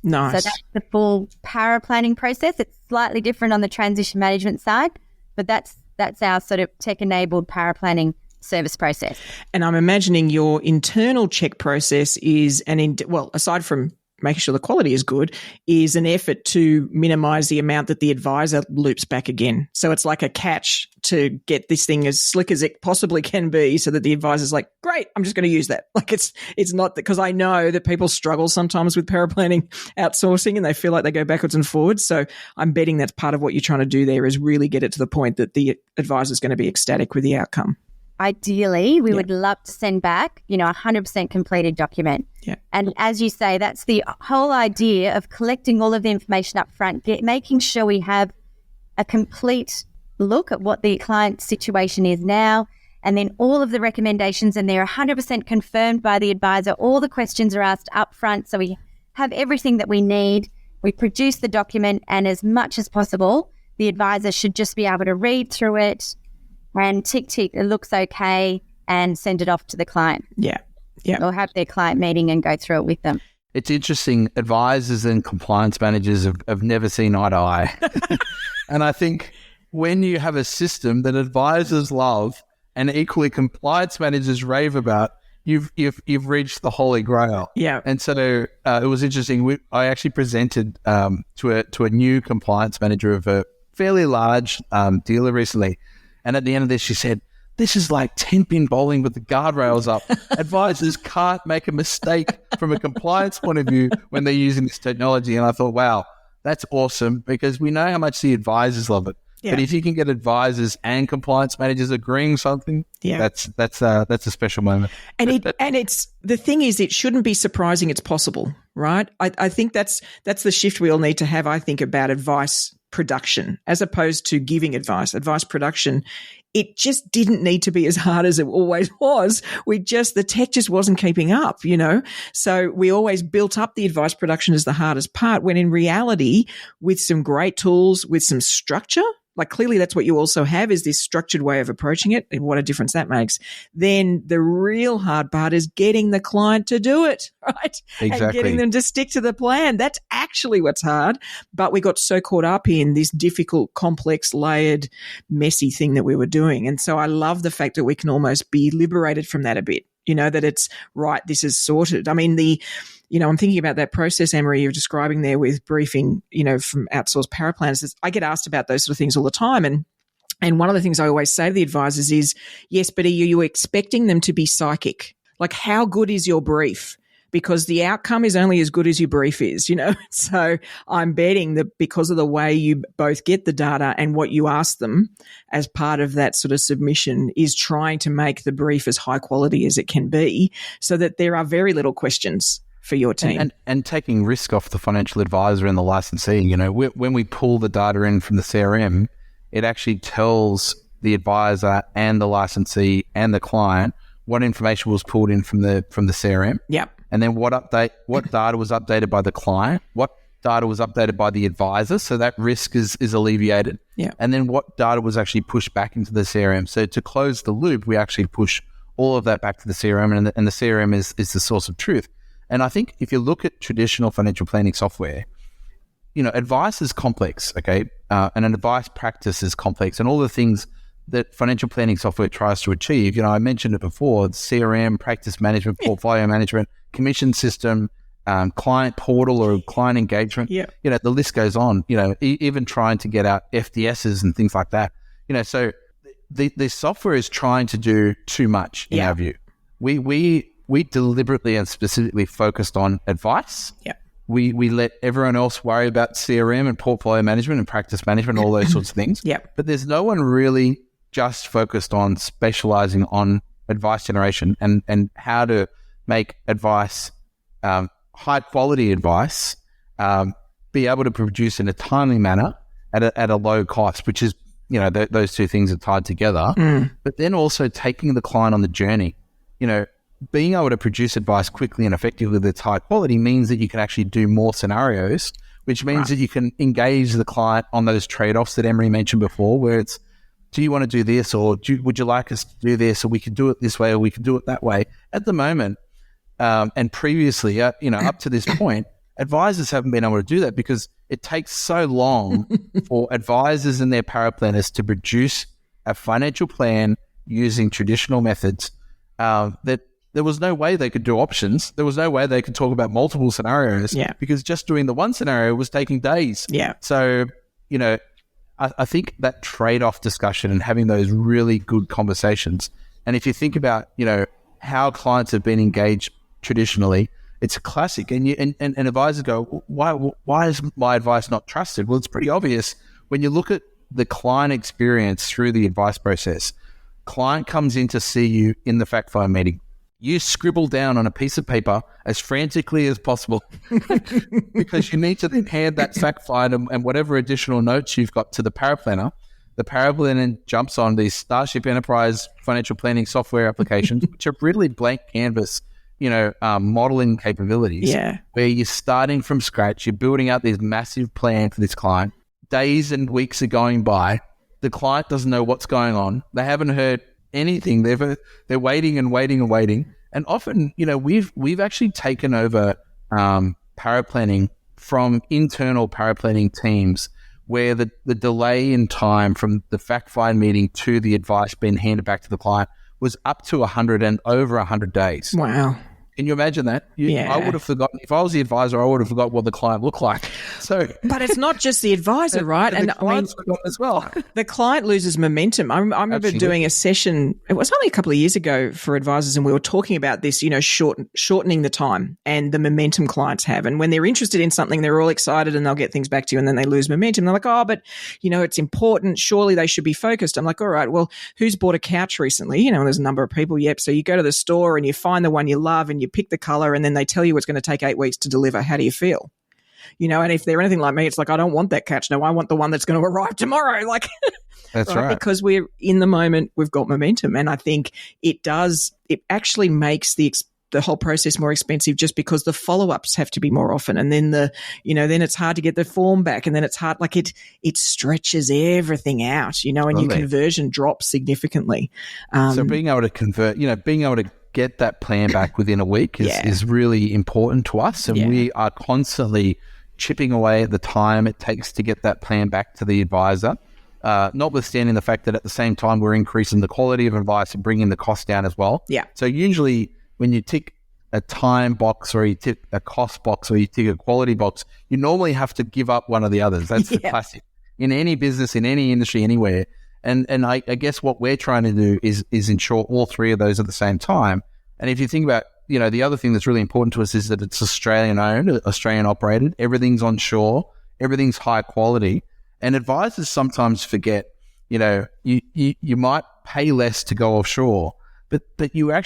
Nice. So that's the full para planning process. It's slightly different on the transition management side, but that's our sort of tech-enabled para planning service process. And I'm imagining your internal check process is aside from making sure the quality is good, is an effort to minimize the amount that the advisor loops back again. So it's like a catch to get this thing as slick as it possibly can be, so that the advisor's like, great, I'm just going to use that. Like it's not because I know that people struggle sometimes with paraplanning outsourcing and they feel like they go backwards and forwards. So I'm betting that's part of what you're trying to do there, is really get it to the point that the advisor's going to be ecstatic with the outcome. Ideally, we would love to send back, a 100% completed document. Yeah. And as you say, that's the whole idea of collecting all of the information up front, making sure we have a complete look at what the client's situation is now, and then all of the recommendations, and they're 100% confirmed by the advisor. All the questions are asked up front, so we have everything that we need. We produce the document, and as much as possible, the advisor should just be able to read through it and tick, it looks okay, and send it off to the client. Yeah. Or have their client meeting and go through it with them. It's interesting. Advisors and compliance managers have never seen eye to eye. And I think when you have a system that advisors love and equally compliance managers rave about, you've reached the holy grail. Yeah. And so it was interesting. I actually presented to a new compliance manager of a fairly large dealer recently. And at the end of this, she said, this is like 10-pin bowling with the guardrails up. Advisors can't make a mistake from a compliance point of view when they're using this technology. And I thought, wow, that's awesome, because we know how much the advisors love it. Yeah. But if you can get advisors and compliance managers agreeing something, that's a special moment. And it's the thing is, it shouldn't be surprising it's possible, right? I think that's the shift we all need to have, I think, about advice production as opposed to giving advice. Advice production, it just didn't need to be as hard as it always was. The tech just wasn't keeping up, So we always built up the advice production as the hardest part, when in reality, with some great tools, with some structure, like clearly that's what you also have, is this structured way of approaching it, and what a difference that makes. Then the real hard part is getting the client to do it, right? Exactly. And getting them to stick to the plan. That's actually what's hard. But we got so caught up in this difficult, complex, layered, messy thing that we were doing. And so I love the fact that we can almost be liberated from that a bit, that it's right, this is sorted. I mean, I'm thinking about that process, Anne-Marie, you're describing there with briefing, from outsourced paraplanners. I get asked about those sort of things all the time. And one of the things I always say to the advisors is, yes, but are you expecting them to be psychic? Like, how good is your brief? Because the outcome is only as good as your brief is, So I'm betting that because of the way you both get the data and what you ask them as part of that sort of submission is trying to make the brief as high quality as it can be, so that there are very little questions for your team. And taking risk off the financial advisor and the licensee. When we pull the data in from the CRM, it actually tells the advisor and the licensee and the client what information was pulled in from the CRM. Yep. And then what data was updated by the client, what data was updated by the advisor, so that risk is alleviated. Yeah. And then what data was actually pushed back into the CRM. So to close the loop, we actually push all of that back to the CRM, and the CRM is the source of truth. And I think if you look at traditional financial planning software, advice is complex, okay? And an advice practice is complex, and all the things that financial planning software tries to achieve. I mentioned it before: CRM, practice management, portfolio management, commission system, client portal or client engagement. Yeah. The list goes on. Even trying to get out FDSs and things like that. So the software is trying to do too much in our view. We deliberately and specifically focused on advice. Yeah. We let everyone else worry about CRM and portfolio management and practice management, all those sorts of things. Yeah. But there's no one really just focused on specializing on advice generation and how to make advice, high quality advice, be able to produce in a timely manner at a low cost, which is, those two things are tied together. But then also taking the client on the journey. Being able to produce advice quickly and effectively that's high quality means that you can actually do more scenarios, which means that you can engage the client on those trade-offs that Emery mentioned before, where it's, do you want to do this, or would you like us to do this, or we could do it this way, or we could do it that way. At the moment, and previously, up to this point, advisors haven't been able to do that because it takes so long for advisors and their paraplanners to produce a financial plan using traditional methods that there was no way they could do options. There was no way they could talk about multiple scenarios because just doing the one scenario was taking days. Yeah. So, I think that trade-off discussion and having those really good conversations, and if you think about, how clients have been engaged traditionally, it's a classic. And advisors go, why is my advice not trusted? Well, it's pretty obvious when you look at the client experience through the advice process. Client comes in to see you in the fact find meeting. You scribble down on a piece of paper as frantically as possible because you need to then hand that fact find and whatever additional notes you've got to the paraplanner. The paraplanner jumps on these Starship Enterprise financial planning software applications, which are really blank canvas, modeling capabilities. Yeah. Where you're starting from scratch, you're building out this massive plan for this client. Days and weeks are going by. The client doesn't know what's going on. They haven't heard anything. They're waiting and waiting and waiting. And often, we've actually taken over paraplanning from internal paraplanning teams where the delay in time from the fact find meeting to the advice being handed back to the client was up to 100 and over 100 days. Wow. Can you imagine that? I would have forgotten. If I was the advisor, I would have forgotten what the client looked like. So, but it's not just the advisor, right? And the client's forgotten as well. The client loses momentum. I remember doing a session, it was only a couple of years ago for advisors, and we were talking about this, shortening the time and the momentum clients have. And when they're interested in something, they're all excited and they'll get things back to you, and then they lose momentum. They're like, oh, but, it's important. Surely they should be focused. I'm like, all right, well, who's bought a couch recently? There's a number of people. Yep. So you go to the store and you find the one you love and you pick the color, and then they tell you it's going to take 8 weeks to deliver. How do you feel? And if they're anything like me, it's like, I don't want that couch. No, I want the one that's going to arrive tomorrow. That's right. Because we're in the moment, we've got momentum. And I think it actually makes the whole process more expensive just because the follow-ups have to be more often. And then then it's hard to get the form back. And then it's hard, it stretches everything out, and your conversion drops significantly. So being able to convert, being able to get that plan back within a week is really important to us. And we are constantly chipping away at the time it takes to get that plan back to the advisor, notwithstanding the fact that at the same time we're increasing the quality of advice and bringing the cost down as well. Yeah. So usually when you tick a time box or you tick a cost box or you tick a quality box, you normally have to give up one of the others. That's the classic. In any business, in any industry, anywhere. And I guess what we're trying to do is ensure all three of those at the same time. And if you think about, the other thing that's really important to us is that it's Australian owned, Australian operated, everything's onshore, everything's high quality. And advisors sometimes forget, you might pay less to go offshore, but you're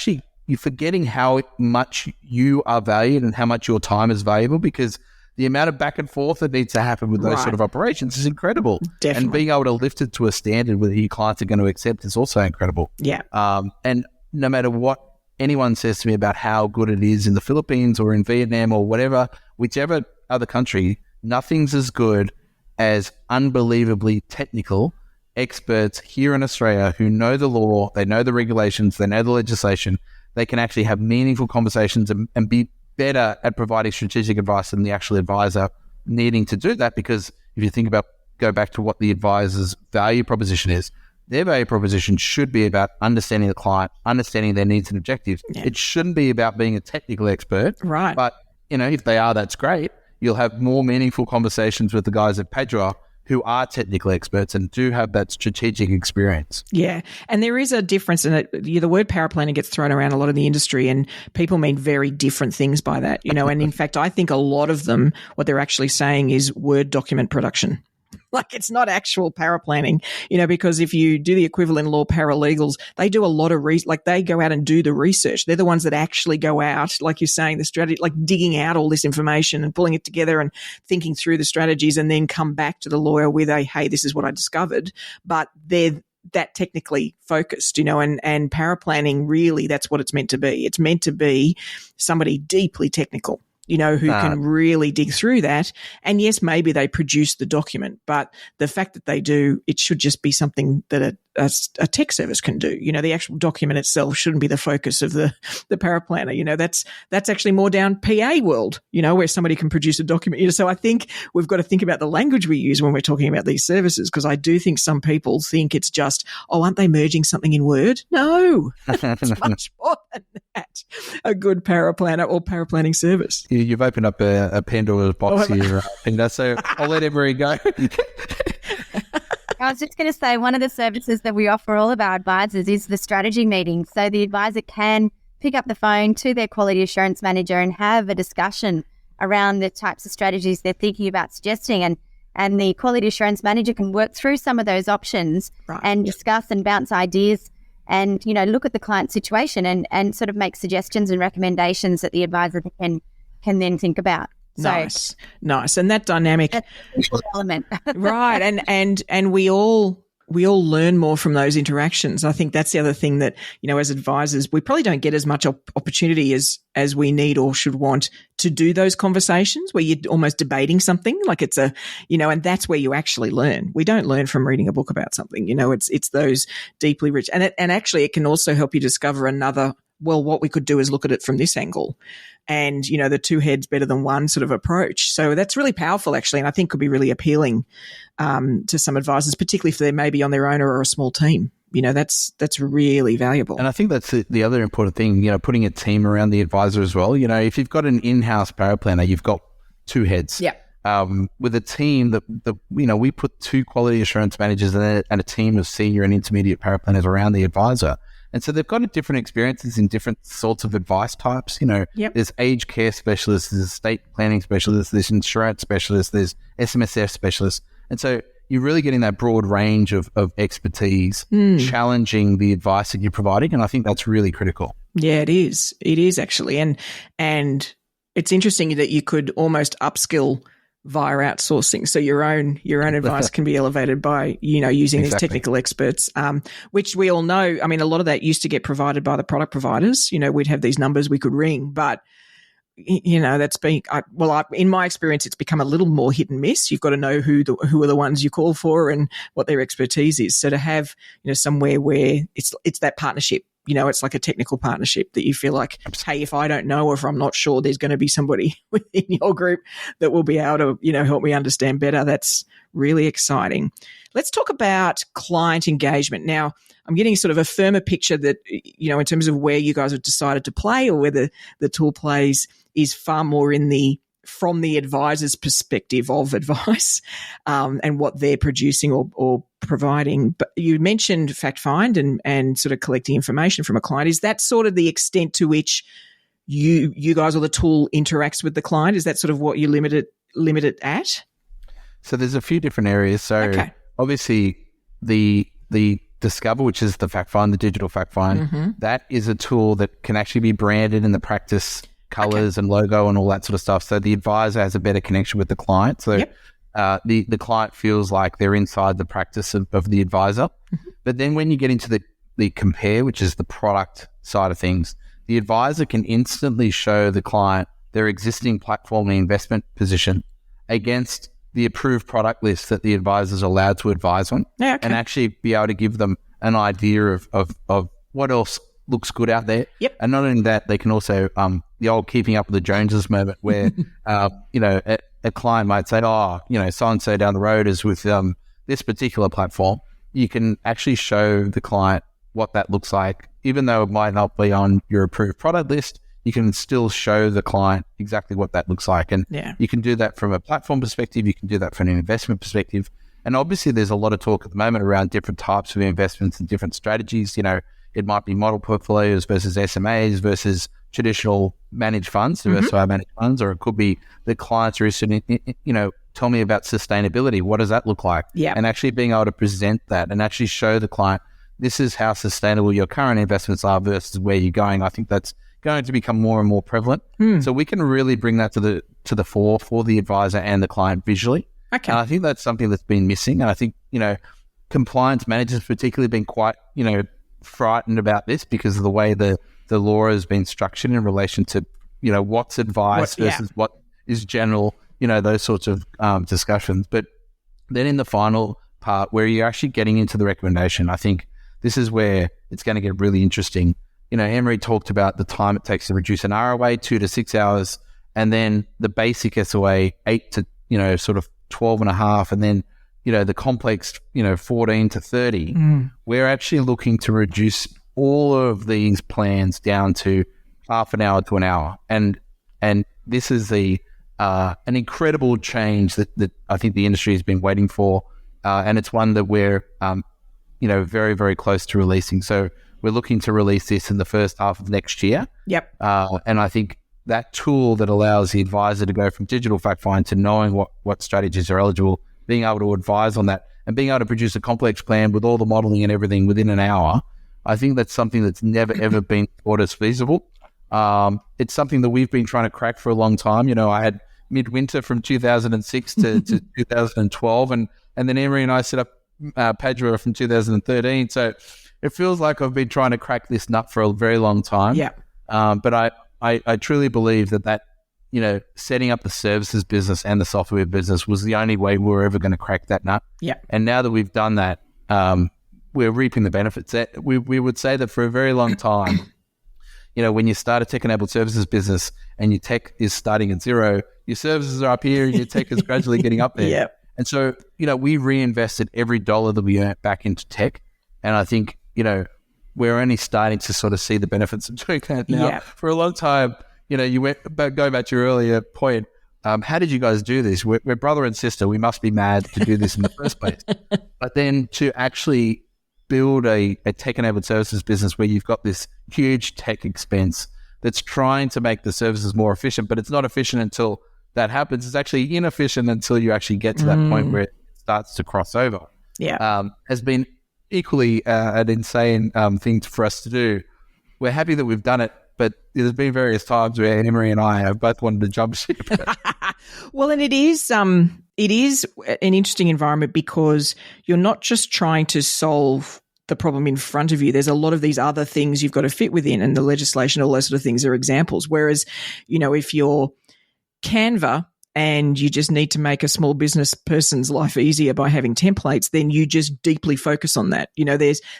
forgetting how much you are valued and how much your time is valuable, because the amount of back and forth that needs to happen with those sort of operations is incredible. Definitely. And being able to lift it to a standard where your clients are going to accept is also incredible. Yeah. And no matter what anyone says to me about how good it is in the Philippines or in Vietnam or whichever other country, nothing's as good as unbelievably technical experts here in Australia who know the law, they know the regulations, they know the legislation. They can actually have meaningful conversations and be better at providing strategic advice than the actual advisor needing to do that, because if you think about, go back to what the advisor's value proposition is, their value proposition should be about understanding the client, understanding their needs and objectives. Yeah. It shouldn't be about being a technical expert. Right. But, if they are, that's great. You'll have more meaningful conversations with the guys at Padua who are technical experts and do have that strategic experience. Yeah. And there is a difference in it. The word paraplanning gets thrown around a lot in the industry, and people mean very different things by that, and in fact, I think a lot of them, what they're actually saying is Word document production. Like, it's not actual paraplanning, because if you do the equivalent law paralegals, they do a lot of they go out and do the research. They're the ones that actually go out, like you're saying, the strategy, like digging out all this information and pulling it together and thinking through the strategies, and then come back to the lawyer with hey, this is what I discovered. But they're that technically focused, and paraplanning, really, that's what it's meant to be. It's meant to be somebody deeply technical, who can really dig through that. And yes, maybe they produce the document, but the fact that they do, it should just be something that a tech service can do. The actual document itself shouldn't be the focus of the paraplanner. That's actually more down PA world, where somebody can produce a document. So I think we've got to think about the language we use when we're talking about these services, because I do think some people think it's just, aren't they merging something in Word? No, it's much more than that. A good paraplanner or paraplanning service. You've opened up a Pandora's box here, Peita, so I'll let Anne-Marie go. I was just going to say, one of the services that we offer all of our advisors is the strategy meeting. So the advisor can pick up the phone to their quality assurance manager and have a discussion around the types of strategies they're thinking about suggesting. And the quality assurance manager can work through some of those options and discuss and bounce ideas and, look at the client situation and sort of make suggestions and recommendations that the advisor can then think about. Nice. And that dynamic, that's the element. Right. And we all learn more from those interactions. I think that's the other thing that, as advisors, we probably don't get as much opportunity as we need or should want to do those conversations where you're almost debating something, like it's and that's where you actually learn. We don't learn from reading a book about something, it's those deeply rich. And actually it can also help you discover another, well, what we could do is look at it from this angle. And, the two heads better than one sort of approach. So that's really powerful, actually, and I think could be really appealing to some advisors, particularly if they're maybe on their own or a small team. That's really valuable. And I think that's the other important thing, putting a team around the advisor as well. If you've got an in-house paraplanner, you've got two heads. Yeah. With a team we put two quality assurance managers and a team of senior and intermediate paraplanners around the advisor. And so they've got different experiences in different sorts of advice types. There's aged care specialists, there's estate planning specialists, there's insurance specialists, there's SMSF specialists. And so you're really getting that broad range of expertise, challenging the advice that you're providing. And I think that's really critical. Yeah, it is. It is actually. And it's interesting that you could almost upskill via outsourcing. So your own advice can be elevated by, using these technical experts, which we all know. I mean, a lot of that used to get provided by the product providers. We'd have these numbers we could ring, but that's been, in my experience, it's become a little more hit and miss. You've got to know who are the ones you call for and what their expertise is. So to have, somewhere where it's that partnership, it's like a technical partnership that you feel like, hey, if I don't know or if I'm not sure, there's going to be somebody within your group that will be able to, help me understand better. That's really exciting. Let's talk about client engagement. Now, I'm getting sort of a firmer picture that, in terms of where you guys have decided to play or where the tool plays is far more from the advisor's perspective of advice and what they're producing or providing. But you mentioned fact find and sort of collecting information from a client. Is that sort of the extent to which you guys or the tool interacts with the client? Is that sort of what you limit it at? So there's a few different areas. So obviously the Discover, which is the fact find, the digital fact find, that is a tool that can actually be branded in the practice colors and logo and all that sort of stuff. So the advisor has a better connection with the client. So the client feels like they're inside the practice of the advisor. But then when you get into the compare, which is the product side of things, the advisor can instantly show the client their existing platform and investment position against the approved product list that the advisor is allowed to advise on, and actually be able to give them an idea of what else looks good out there. And not only that, they can also, the old keeping up with the Joneses moment where, a client might say, oh, so-and-so down the road is with this particular platform, you can actually show the client what that looks like. Even though it might not be on your approved product list, you can still show the client exactly what that looks like. And you can do that from a platform perspective. You can do that from an investment perspective. And obviously there's a lot of talk at the moment around different types of investments and different strategies. It might be model portfolios versus SMAs versus traditional managed funds, diversified managed funds, or it could be the clients are interested in, tell me about sustainability. What does that look like? Yeah. And actually being able to present that and actually show the client, this is how sustainable your current investments are versus where you're going. I think that's going to become more and more prevalent. So we can really bring that to the fore for the advisor and the client visually. Okay. And I think that's something that's been missing. And I think, compliance managers particularly been quite, frightened about this because of the way the law has been structured in relation to, what's advice versus what is general, those sorts of discussions. But then in the final part where you're actually getting into the recommendation, I think this is where it's going to get really interesting. Anne-Marie talked about the time it takes to reduce an ROA, 2 to 6 hours, and then the basic SOA, 8 to, sort of 12 and a half, and then, the complex, 14 to 30. We're actually looking to reduce all of these plans down to half an hour to an hour. And this is an incredible change that I think the industry has been waiting for. And it's one that we're, very, very close to releasing. So we're looking to release this in the first half of next year. Yep. And I think that tool that allows the advisor to go from digital fact find to knowing what strategies are eligible, being able to advise on that, and being able to produce a complex plan with all the modeling and everything within an hour, I think that's something that's never, ever been thought as feasible. It's something that we've been trying to crack for a long time. I had midwinter from 2006 to 2012, and then Anne-Marie and I set up Padua from 2013. So it feels like I've been trying to crack this nut for a very long time. Yeah. But I truly believe that setting up the services business and the software business was the only way we were ever going to crack that nut. Yeah. And now that we've done that, we're reaping the benefits. We would say that for a very long time, when you start a tech-enabled services business and your tech is starting at zero, your services are up here and your tech is gradually getting up there. Yeah. And so, we reinvested every dollar that we earned back into tech. And I think, we're only starting to sort of see the benefits of doing that now. Yeah. For a long time, you went, but going back to your earlier point, how did you guys do this? We're brother and sister. We must be mad to do this in the first place. But then to actually build a tech-enabled services business where you've got this huge tech expense that's trying to make the services more efficient, but it's not efficient until that happens. It's actually inefficient until you actually get to that point where it starts to cross over. Yeah. Has been equally an insane thing for us to do. We're happy that we've done it, but there's been various times where Anne-Marie and I have both wanted to jump ship. Well, and it is an interesting environment because you're not just trying to solve the problem in front of you. There's a lot of these other things you've got to fit within, and the legislation, all those sort of things are examples. Whereas, if you're Canva and you just need to make a small business person's life easier by having templates, then you just deeply focus on that.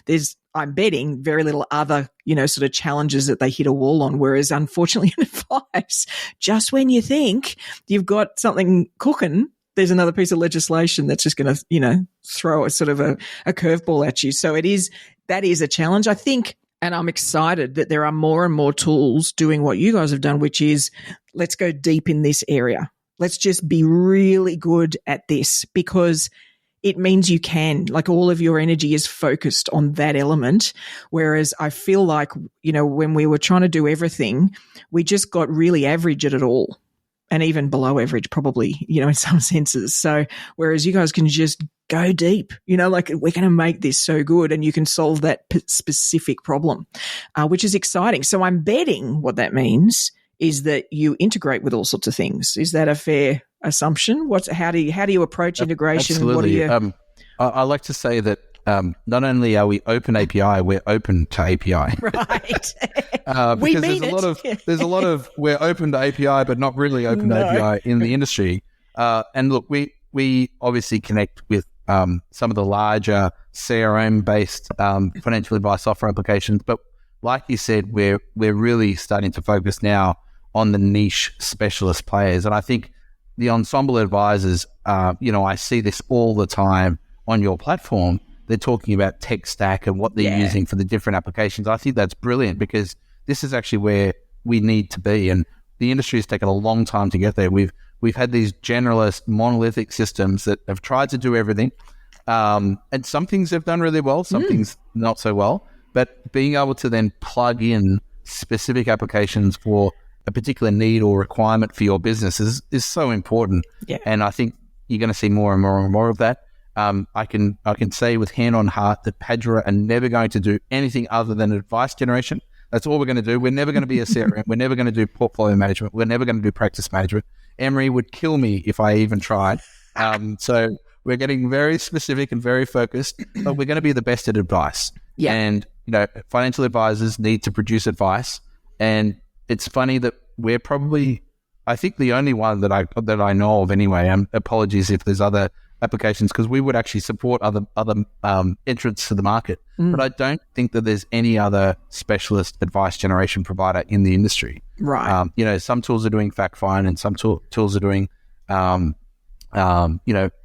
There's I'm betting very little other, sort of challenges that they hit a wall on. Whereas unfortunately in advice, just when you think you've got something cooking, there's another piece of legislation that's just going to, throw a sort of a curveball at you. So that is a challenge, I think. And I'm excited that there are more and more tools doing what you guys have done, which is let's go deep in this area. Let's just be really good at this, because it means you can, like, all of your energy is focused on that element. Whereas I feel like, when we were trying to do everything, we just got really average at it all, and even below average probably, in some senses. So whereas you guys can just go deep, like, we're going to make this so good, and you can solve that specific problem, which is exciting. So I'm betting what that means is that you integrate with all sorts of things. Is that a fair assumption? How do you approach integration? Absolutely. What do you... I like to say that not only are we open API, we're open to API. Right. We mean there's a lot of we're open to API, but not really open to API in the industry. And look, we obviously connect with some of the larger CRM-based financial advice software applications, but like you said, we're really starting to focus now on the niche specialist players. And I think the ensemble advisors, I see this all the time on your platform. They're talking about tech stack and what they're using for the different applications. I think that's brilliant because this is actually where we need to be. And the industry has taken a long time to get there. We've had these generalist monolithic systems that have tried to do everything. And some things have done really well, some things not so well. But being able to then plug in specific applications for a particular need or requirement for your business is so important. Yeah. And I think you're going to see more and more and more of that. I can say with hand on heart that Padua are never going to do anything other than advice generation. That's all we're going to do. We're never going to be a CRM. We're never going to do portfolio management. We're never going to do practice management. Anne-Marie would kill me if I even tried. So we're getting very specific and very focused, but we're going to be the best at advice. Yeah. And, financial advisors need to produce advice. And it's funny that we're probably, I think, the only one that I know of anyway. Apologies if there's other applications, because we would actually support other entrants to the market. But I don't think that there's any other specialist advice generation provider in the industry. Right. Some tools are doing fact find and some tools are doing,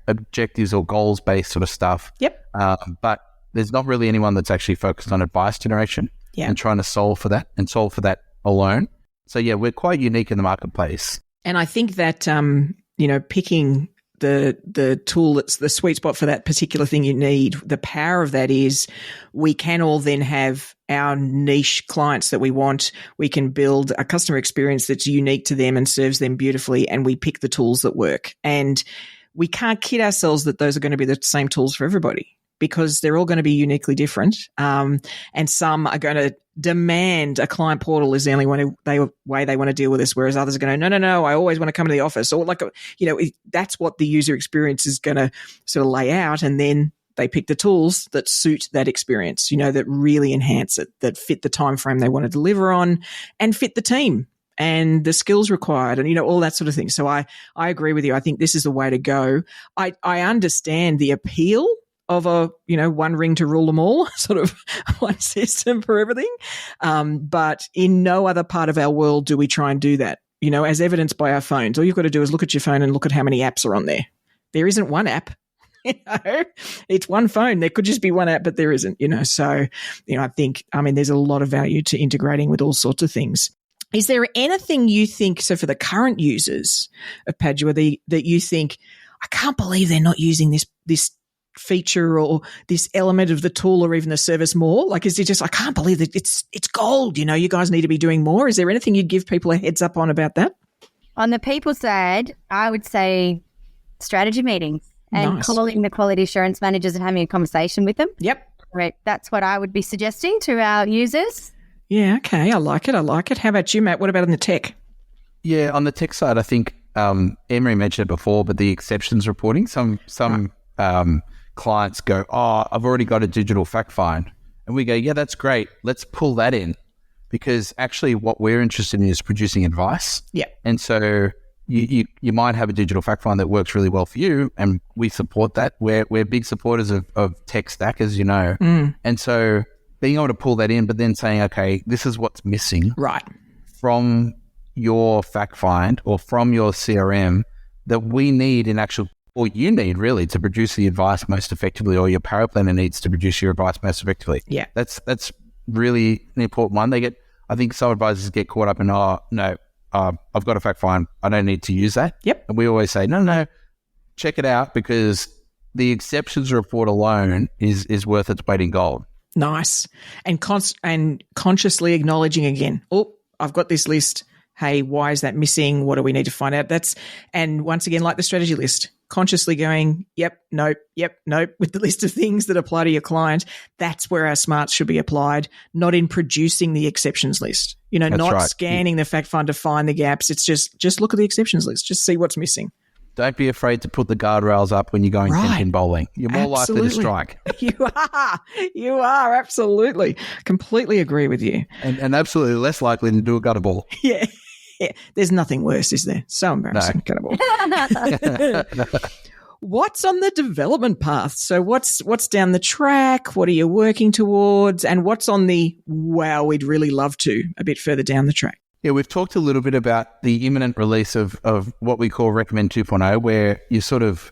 objectives or goals based sort of stuff. Yep. But there's not really anyone that's actually focused on advice generation and trying to solve for that alone. So yeah, we're quite unique in the marketplace. And I think that, picking the tool that's the sweet spot for that particular thing you need, the power of that is we can all then have our niche clients that we want. We can build a customer experience that's unique to them and serves them beautifully, and we pick the tools that work. And we can't kid ourselves that those are going to be the same tools for everybody, because they're all going to be uniquely different. And some are going to demand a client portal is the only way they want to deal with this, whereas others are going to, no, I always want to come to the office. Or that's what the user experience is going to sort of lay out. And then they pick the tools that suit that experience, that really enhance it, that fit the time frame they want to deliver on and fit the team and the skills required and, all that sort of thing. So I agree with you. I think this is the way to go. I understand the appeal of a, one ring to rule them all, sort of one system for everything. But in no other part of our world do we try and do that, as evidenced by our phones. All you've got to do is look at your phone and look at how many apps are on there. There isn't one app. It's one phone. There could just be one app, but there isn't, So, I think, there's a lot of value to integrating with all sorts of things. Is there anything you think, so for the current users of Padua, that you think, I can't believe they're not using this feature or this element of the tool or even the service more? Like, is it just, I can't believe that it's gold, you guys need to be doing more? Is there anything you'd give people a heads up on about that? On the people side, I would say strategy meetings and calling the quality assurance managers and having a conversation with them. Yep. Right. That's what I would be suggesting to our users. Yeah, okay. I like it. How about you, Matt? What about on the tech? Yeah, on the tech side, I think Anne-Marie mentioned it before, but the exceptions reporting, some clients go, I've already got a digital fact find. And we go, yeah, that's great. Let's pull that in, because actually what we're interested in is producing advice. Yeah. And so you might have a digital fact find that works really well for you, and we support that. We're big supporters of tech stack, as you know. And so being able to pull that in, but then saying, okay, this is what's missing from your fact find or from your CRM that we need in actual, or you need really, to produce the advice most effectively, or your power planner needs to produce your advice most effectively. Yeah. That's really an important one. I think some advisors get caught up in, I've got a fact find, I don't need to use that. Yep. And we always say, no, check it out, because the exceptions report alone is worth its weight in gold. Nice. And consciously acknowledging again, I've got this list. Hey, why is that missing? What do we need to find out? And once again, like the strategy list, consciously going, yep, nope, with the list of things that apply to your client. That's where our smarts should be applied, not in producing the exceptions list. Scanning the fact find to find the gaps. It's just look at the exceptions list. Just see what's missing. Don't be afraid to put the guardrails up when you're going 10-pin bowling. You're more likely to strike. You are, absolutely. Completely agree with you. And absolutely less likely to do a gutter ball. Yeah. There's nothing worse, is there? So embarrassing, gutter ball. What's on the development path? So what's down the track? What are you working towards? And what's on the, wow, we'd really love to, a bit further down the track? Yeah, we've talked a little bit about the imminent release of what we call Recommend 2.0, where you're sort of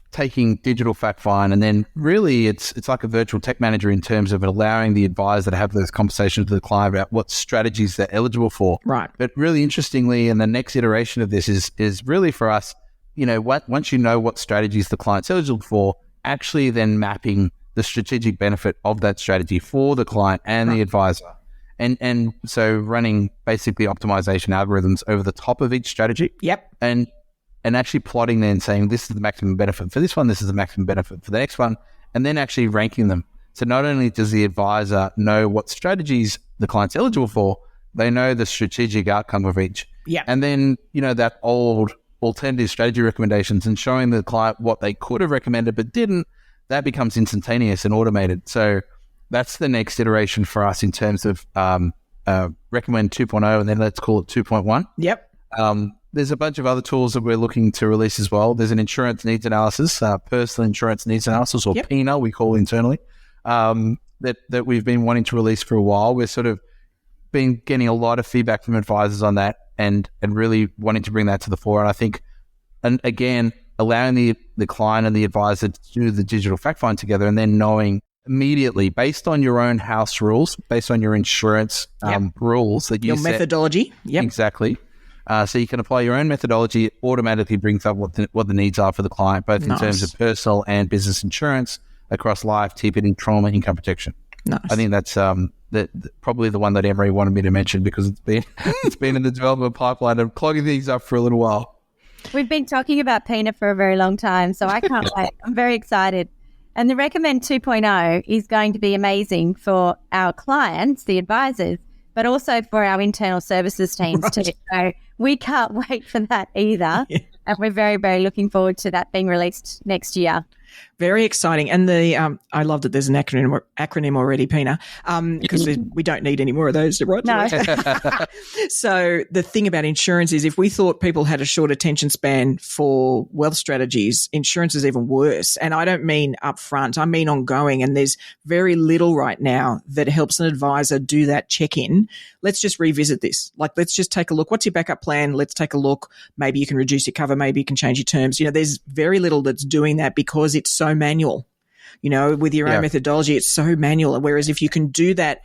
taking digital fact find, and then really it's like a virtual tech manager in terms of allowing the advisor to have those conversations with the client about what strategies they're eligible for. Right. But really interestingly, and the next iteration of this is really for us, once you know what strategies the client's eligible for, actually then mapping the strategic benefit of that strategy for the client and the advisor. And so running basically optimization algorithms over the top of each strategy. Yep. And actually plotting then saying this is the maximum benefit for this one, this is the maximum benefit for the next one, and then actually ranking them. So not only does the advisor know what strategies the client's eligible for, they know the strategic outcome of each. Yeah. And then, that old alternative strategy recommendations and showing the client what they could have recommended but didn't, that becomes instantaneous and automated. So that's the next iteration for us in terms of Recommend 2.0, and then let's call it 2.1. Yep. There's a bunch of other tools that we're looking to release as well. There's an insurance needs analysis, personal insurance needs analysis, or Peita, we call it internally, that we've been wanting to release for a while. We're sort of been getting a lot of feedback from advisors on that and really wanting to bring that to the fore. And I think, and again, allowing the client and the advisor to do the digital fact find together, and then knowing immediately, based on your own house rules, based on your insurance rules that you your set, methodology. Yep. Exactly. So you can apply your own methodology. It automatically brings up what the needs are for the client, both in terms of personal and business insurance across life, TPD, trauma, income protection. Nice. I think that's probably the one that Anne-Marie wanted me to mention, because it's been in the development pipeline and clogging things up for a little while. We've been talking about Peita for a very long time, so I can't wait. I'm very excited. And the Recommend 2.0 is going to be amazing for our clients, the advisors, but also for our internal services teams too. So we can't wait for that either. Yeah. And we're very, very looking forward to that being released next year. Very exciting. And I love that there's an acronym already, Peita, because we don't need any more of those, right? No. So the thing about insurance is, if we thought people had a short attention span for wealth strategies, insurance is even worse. And I don't mean upfront, I mean ongoing. And there's very little right now that helps an advisor do that check-in. Let's just revisit this. Like, let's just take a look. What's your backup plan? Let's take a look. Maybe you can reduce your cover. Maybe you can change your terms. There's very little that's doing that because it's so manual. With your own methodology, it's so manual. Whereas if you can do that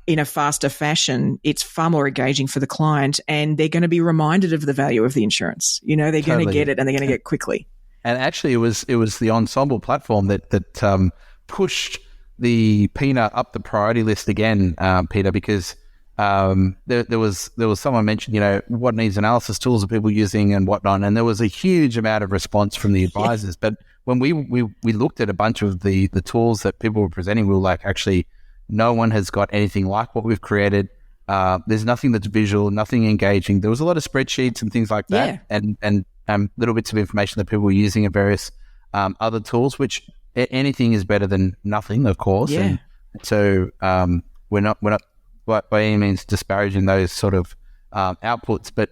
in a faster fashion, it's far more engaging for the client, and they're going to be reminded of the value of the insurance. They're going to get it, and they're going to get it quickly. And actually, it was the Ensemble platform that pushed the Peita up the priority list again, Peita, because there was someone mentioned, what needs analysis tools are people using and whatnot, and there was a huge amount of response from the advisors. But when we looked at a bunch of the tools that people were presenting, we were like, actually, no one has got anything like what we've created. There's nothing that's visual, nothing engaging. There was a lot of spreadsheets and things like that, and little bits of information that people were using in various other tools, which anything is better than nothing, of course. Yeah. And so we're not by any means disparaging those sort of outputs, but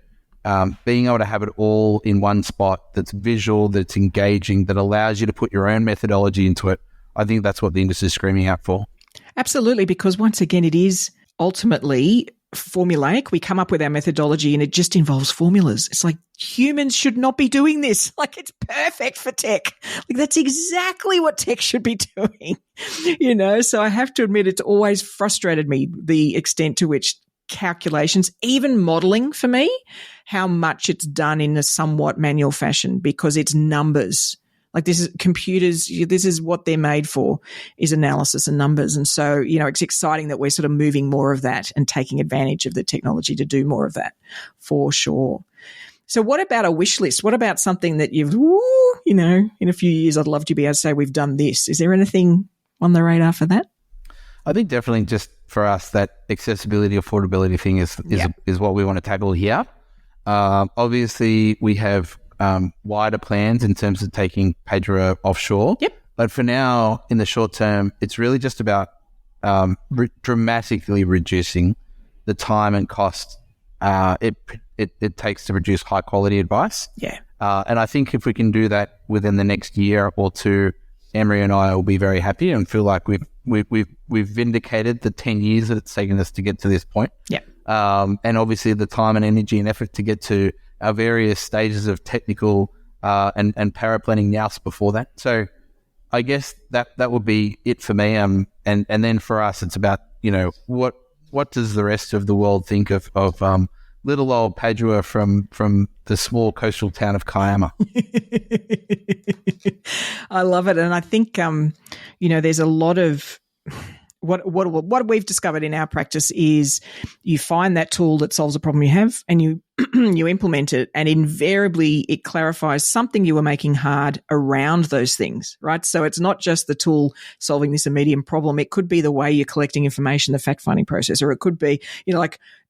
being able to have it all in one spot that's visual, that's engaging, that allows you to put your own methodology into it, I think that's what the industry is screaming out for. Absolutely, because once again, it is ultimately formulaic. We come up with our methodology and it just involves formulas. It's like, humans should not be doing this. Like, it's perfect for tech. Like, that's exactly what tech should be doing, So I have to admit, it's always frustrated me, the extent to which calculations, even modeling for me, how much it's done in a somewhat manual fashion, because it's numbers. Like, this is computers, this is what they're made for, is analysis and numbers. And so, it's exciting that we're sort of moving more of that and taking advantage of the technology to do more of that, for sure. So what about a wish list? What about something that you've, in a few years, I'd love to be able to say we've done this. Is there anything on the radar for that? I think definitely just for us, that accessibility, affordability thing is what we want to tackle here. Obviously, we have wider plans in terms of taking Padua offshore. Yep. But for now, in the short term, it's really just about dramatically reducing the time and cost it takes to produce high quality advice. Yeah. And I think if we can do that within the next year or two, Anne-Marie and I will be very happy and feel like we've vindicated the 10 years that it's taken us to get to this point. Yeah. And obviously the time and energy and effort to get to our various stages of technical and paraplanning nous before that. So I guess that would be it for me. And then for us, it's about, what does the rest of the world think of little old Padua from the small coastal town of Kiama? I love it. And I think, there's a lot of what we've discovered in our practice is you find that tool that solves a problem you have and you you implement it, and invariably it clarifies something you were making hard around those things, right? So it's not just the tool solving this immediate problem. It could be the way you're collecting information, the fact-finding process, or it could be,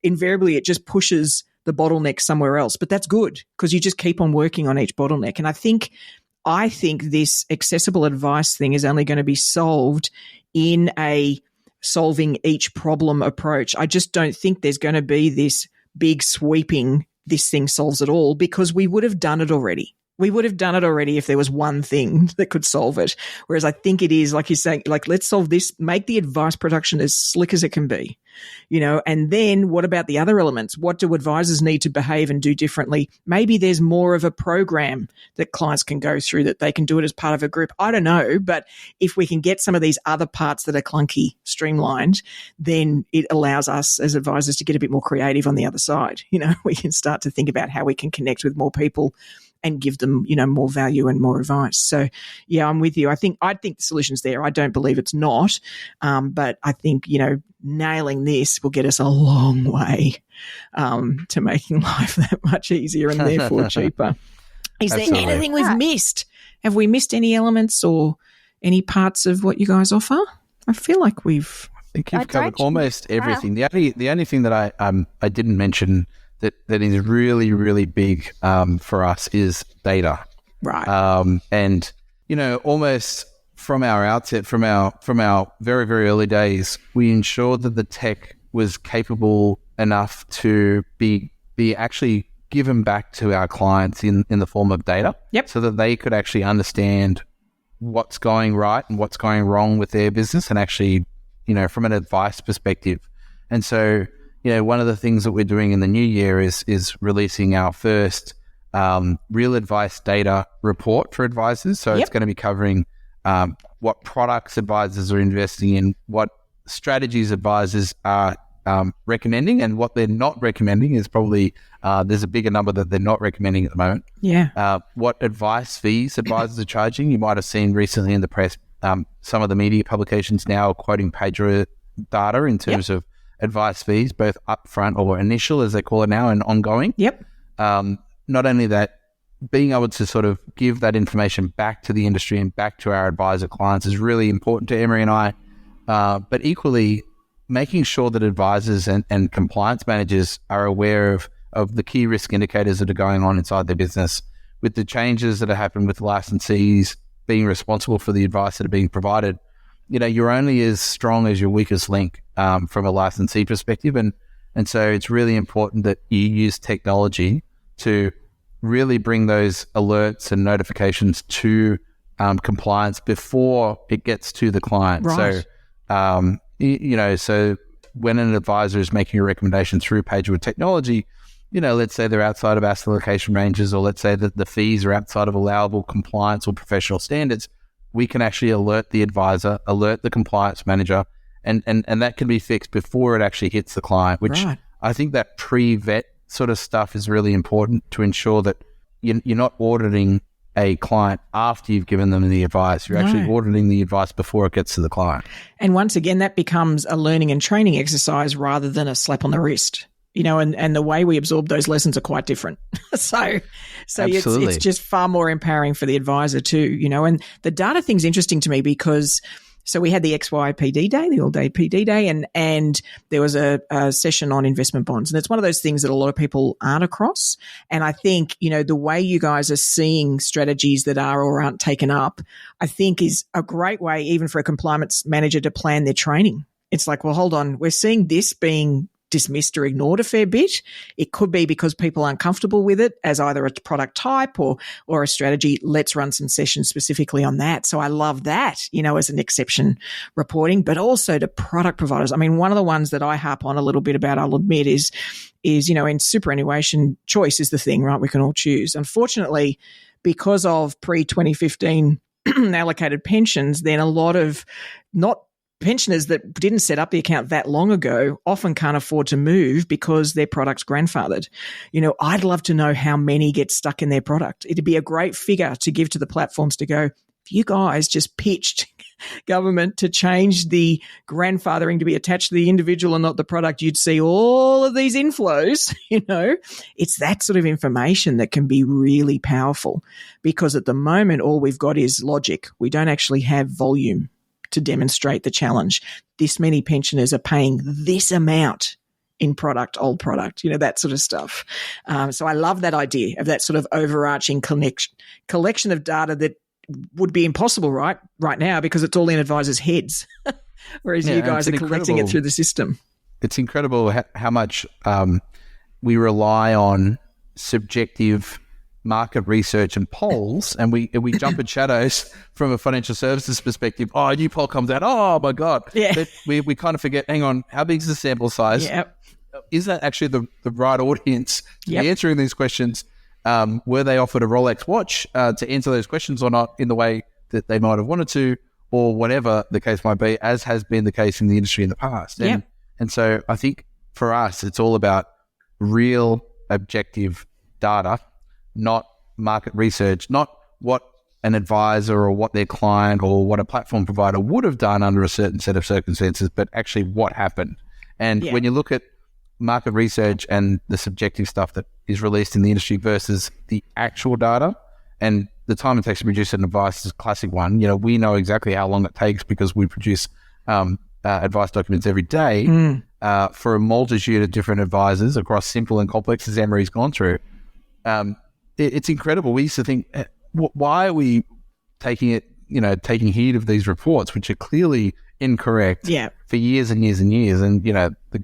invariably it just pushes the bottleneck somewhere else. But that's good because you just keep on working on each bottleneck. And I think this accessible advice thing is only going to be solved in a solving each problem approach. I just don't think there's going to be this big sweeping, this thing solves it all, because we would have done it already. We would have done it already if there was one thing that could solve it. Whereas I think it is, like you're saying, let's solve this, make the advice production as slick as it can be, and then what about the other elements? What do advisors need to behave and do differently? Maybe there's more of a program that clients can go through, that they can do it as part of a group. I don't know, but if we can get some of these other parts that are clunky streamlined, then it allows us as advisors to get a bit more creative on the other side. We can start to think about how we can connect with more people and give them, more value and more advice. So, yeah, I'm with you. I think the solution's there. I don't believe it's not, but I think nailing this will get us a long way to making life that much easier and therefore cheaper. Is Absolutely. there anything we've missed? Have we missed any elements or any parts of what you guys offer? I feel like I think you've covered almost everything. The only thing that I didn't mention that is really, really big for us is data. Right. And almost from our outset, from our very, very early days, we ensured that the tech was capable enough to be actually given back to our clients in the form of data. Yep. So that they could actually understand what's going right and what's going wrong with their business, and actually, from an advice perspective. And so, one of the things that we're doing in the new year is releasing our first real advice data report for advisors. So It's going to be covering what products advisors are investing in, what strategies advisors are recommending, and what they're not recommending is probably there's a bigger number that they're not recommending at the moment. Yeah. What advice fees advisors are charging. You might have seen recently in the press some of the media publications now are quoting Padua data in terms of advice fees, both upfront or initial, as they call it now, and ongoing. Yep. Not only that, being able to sort of give that information back to the industry and back to our advisor clients is really important to Emery and I. But equally, making sure that advisors and compliance managers are aware of the key risk indicators that are going on inside their business, with the changes that have happened with licensees being responsible for the advice that are being provided. You're only as strong as your weakest link from a licensee perspective. And so it's really important that you use technology to really bring those alerts and notifications to compliance before it gets to the client. Right. So, so when an advisor is making a recommendation through Padua technology, let's say they're outside of asset allocation ranges, or let's say that the fees are outside of allowable compliance or professional standards, we can actually alert the advisor, alert the compliance manager, and that can be fixed before it actually hits the client, which I think that pre-vet sort of stuff is really important to ensure that you're not auditing a client after you've given them the advice. You're actually auditing the advice before it gets to the client. And once again, that becomes a learning and training exercise rather than a slap on the wrist. And the way we absorb those lessons are quite different. so it's just far more empowering for the advisor too, and the data thing's interesting to me because so we had the XYPD day, the all-day PD day, and there was a session on investment bonds. And it's one of those things that a lot of people aren't across. And I think, the way you guys are seeing strategies that are or aren't taken up, I think is a great way even for a compliance manager to plan their training. It's like, well, hold on, we're seeing this being dismissed or ignored a fair bit. It could be because people aren't comfortable with it as either a product type or a strategy. Let's run some sessions specifically on that. So I love that, as an exception reporting, but also to product providers. I mean, one of the ones that I harp on a little bit about, I'll admit, is in superannuation, choice is the thing, right? We can all choose. Unfortunately, because of pre-2015 allocated pensions, then a lot of not pensioners that didn't set up the account that long ago often can't afford to move because their product's grandfathered. I'd love to know how many get stuck in their product. It'd be a great figure to give to the platforms to go, if you guys just pitched government to change the grandfathering to be attached to the individual and not the product, you'd see all of these inflows. It's that sort of information that can be really powerful, because at the moment, all we've got is logic. We don't actually have volume to demonstrate the challenge. This many pensioners are paying this amount in old product, that sort of stuff. So I love that idea of that sort of overarching collection of data that would be impossible right now because it's all in advisors' heads, whereas you guys are collecting it through the system. It's incredible how much we rely on subjective market research and polls, and we jump at shadows from a financial services perspective. Oh, a new poll comes out. Oh my God. Yeah. But we kind of forget, hang on, how big is the sample size? Yep. Is that actually the right audience to be answering these questions? Were they offered a Rolex watch to answer those questions or not in the way that they might have wanted to, or whatever the case might be, as has been the case in the industry in the past. And so I think for us, it's all about real objective data, not market research, not what an advisor or what their client or what a platform provider would have done under a certain set of circumstances, but actually what happened. And when you look at market research and the subjective stuff that is released in the industry versus the actual data, and the time it takes to produce an advice is a classic one. We know exactly how long it takes because we produce advice documents every day for a multitude of different advisors across simple and complex, as Anne-Marie's gone through. It's incredible. We used to think, why are we taking heed of these reports, which are clearly incorrect for years and years and years? And, the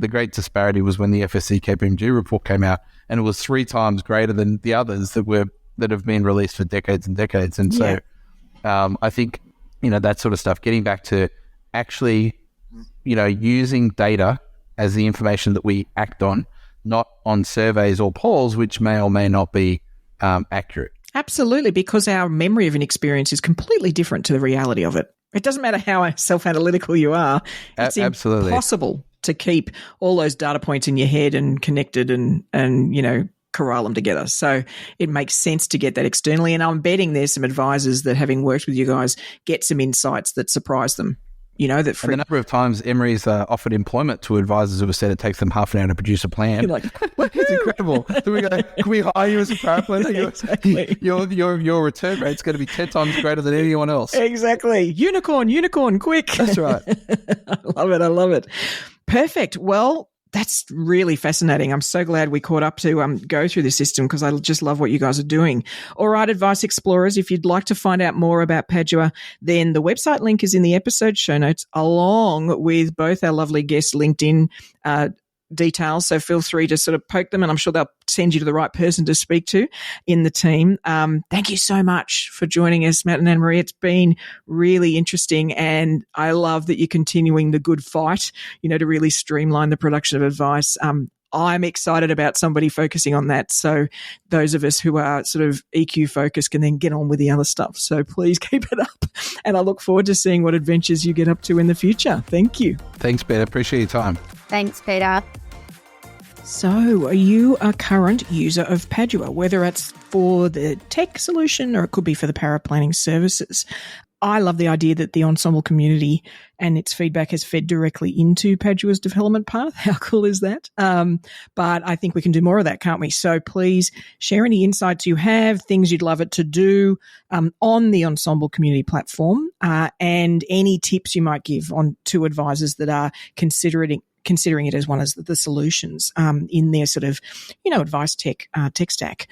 great disparity was when the FSC KPMG report came out, and it was 3 times greater than the others that have been released for decades and decades. And so I think, that sort of stuff, getting back to actually, using data as the information that we act on, not on surveys or polls, which may or may not be accurate. Absolutely, because our memory of an experience is completely different to the reality of it. It doesn't matter how self-analytical you are. It's impossible to keep all those data points in your head and connected and corral them together. So it makes sense to get that externally. And I'm betting there's some advisors that, having worked with you guys, get some insights that surprise them. And the number of times Emery's offered employment to advisors who have said it takes them half an hour to produce a plan. You're like, it's incredible. So we go, can we hire you as a power planner? Exactly. Your return rate's going to be 10 times greater than anyone else. Exactly. Unicorn, quick. That's right. I love it. Perfect. Well, that's really fascinating. I'm so glad we caught up to go through the system, because I just love what you guys are doing. All right, Advice Explorers, if you'd like to find out more about Padua, then the website link is in the episode show notes, along with both our lovely guests' LinkedIn details. So feel free to sort of poke them, and I'm sure they'll send you to the right person to speak to in the team. Thank you so much for joining us, Matt and Anne-Marie. It's been really interesting, and I love that you're continuing the good fight, to really streamline the production of advice. I'm excited about somebody focusing on that. So those of us who are sort of EQ focused can then get on with the other stuff. So please keep it up. And I look forward to seeing what adventures you get up to in the future. Thank you. Thanks, Peita. Appreciate your time. Thanks, Peita. So are you a current user of Padua, whether it's for the tech solution or it could be for the paraplanning services? I love the idea that the Ensemble community and its feedback has fed directly into Padua's development path. How cool is that? But I think we can do more of that, can't we? So please share any insights you have, things you'd love it to do on the Ensemble community platform, and any tips you might give on to advisors that are considering it as one of the solutions in their sort of, AdviceTech tech stack.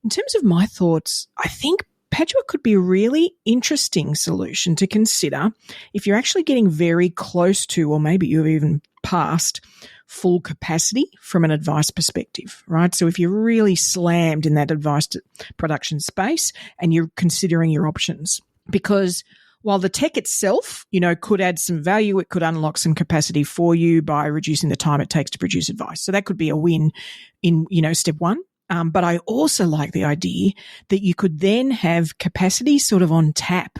In terms of my thoughts, I think Padua could be a really interesting solution to consider if you're actually getting very close to, or maybe you've even passed, full capacity from an advice perspective, right? So if you're really slammed in that advice production space and you're considering your options, because while the tech itself, could add some value, it could unlock some capacity for you by reducing the time it takes to produce advice. So that could be a win in, step one. But I also like the idea that you could then have capacity sort of on tap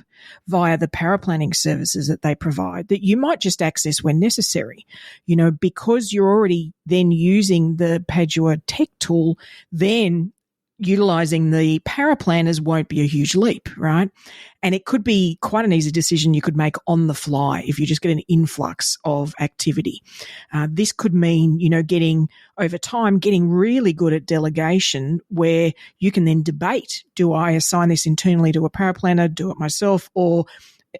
via the paraplanning services that they provide that you might just access when necessary, because you're already then using the Padua tech tool, then utilizing the paraplanners won't be a huge leap, right? And it could be quite an easy decision you could make on the fly if you just get an influx of activity. This could mean, getting really good at delegation where you can then debate, do I assign this internally to a paraplanner, do it myself, or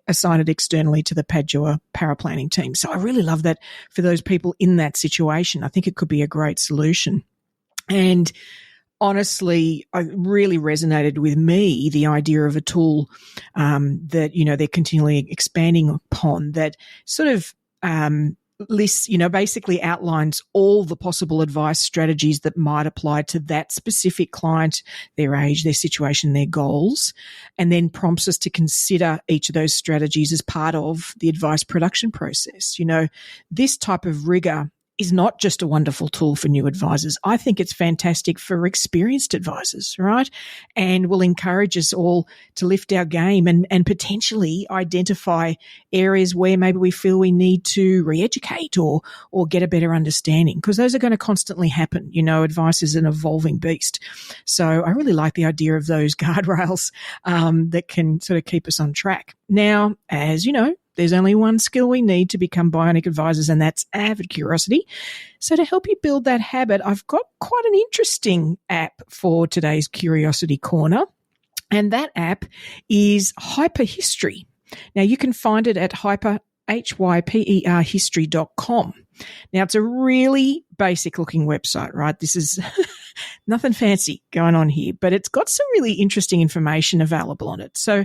assign it externally to the Padua paraplanning team? So I really love that for those people in that situation. I think it could be a great solution. And honestly, it really resonated with me, the idea of a tool that, they're continually expanding upon that sort of lists, basically outlines all the possible advice strategies that might apply to that specific client, their age, their situation, their goals, and then prompts us to consider each of those strategies as part of the advice production process. This type of rigor is not just a wonderful tool for new advisors. I think it's fantastic for experienced advisors, right? And will encourage us all to lift our game and potentially identify areas where maybe we feel we need to re-educate or get a better understanding, because those are going to constantly happen. Advice is an evolving beast. So I really like the idea of those guardrails that can sort of keep us on track. Now, as you know, there's only one skill we need to become bionic advisors, and that's avid curiosity. So to help you build that habit, I've got quite an interesting app for today's Curiosity Corner, and that app is Hyperhistory. Now, you can find it at hyperhistory.com. Now, it's a really basic-looking website, right? This is nothing fancy going on here, but it's got some really interesting information available on it. So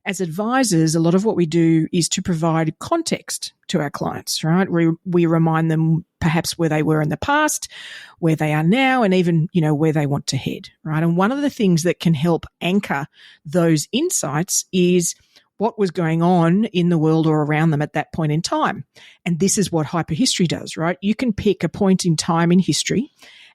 as advisors, a lot of what we do is to provide context to our clients, right? We remind them perhaps where they were in the past, where they are now, and even, where they want to head, right? And one of the things that can help anchor those insights is what was going on in the world or around them at that point in time. And this is what Hyperhistory does, right? You can pick a point in time in history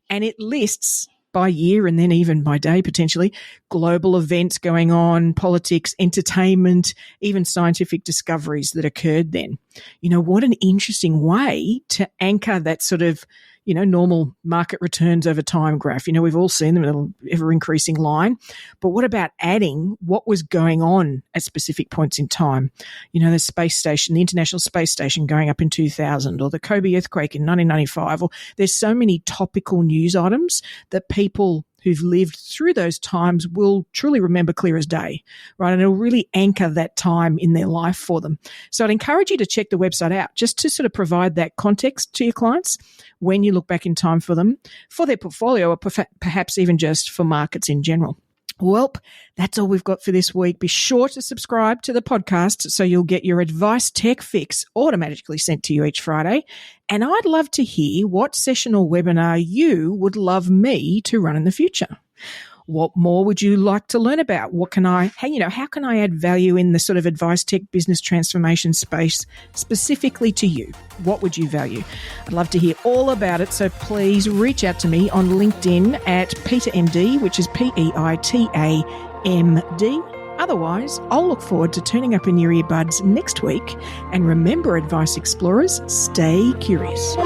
and it lists by year and then even by day potentially, global events going on, politics, entertainment, even scientific discoveries that occurred then. What an interesting way to anchor that sort of, normal market returns over time graph. We've all seen them in an ever-increasing line. But what about adding what was going on at specific points in time? The space station, the International Space Station going up in 2000, or the Kobe earthquake in 1995. Or there's so many topical news items that people who've lived through those times will truly remember clear as day, right? And it'll really anchor that time in their life for them. So I'd encourage you to check the website out just to sort of provide that context to your clients when you look back in time for them, for their portfolio, or perhaps even just for markets in general. Well, that's all we've got for this week. Be sure to subscribe to the podcast so you'll get your AdviceTech fix automatically sent to you each Friday. And I'd love to hear what session or webinar you would love me to run in the future. What more would you like to learn about? How can I add value in the sort of AdviceTech business transformation space specifically to you? What would you value? I'd love to hear all about it. So please reach out to me on LinkedIn at PeitaMD, which is PEITAMD. Otherwise, I'll look forward to turning up in your earbuds next week. And remember, Advice Explorers, stay curious.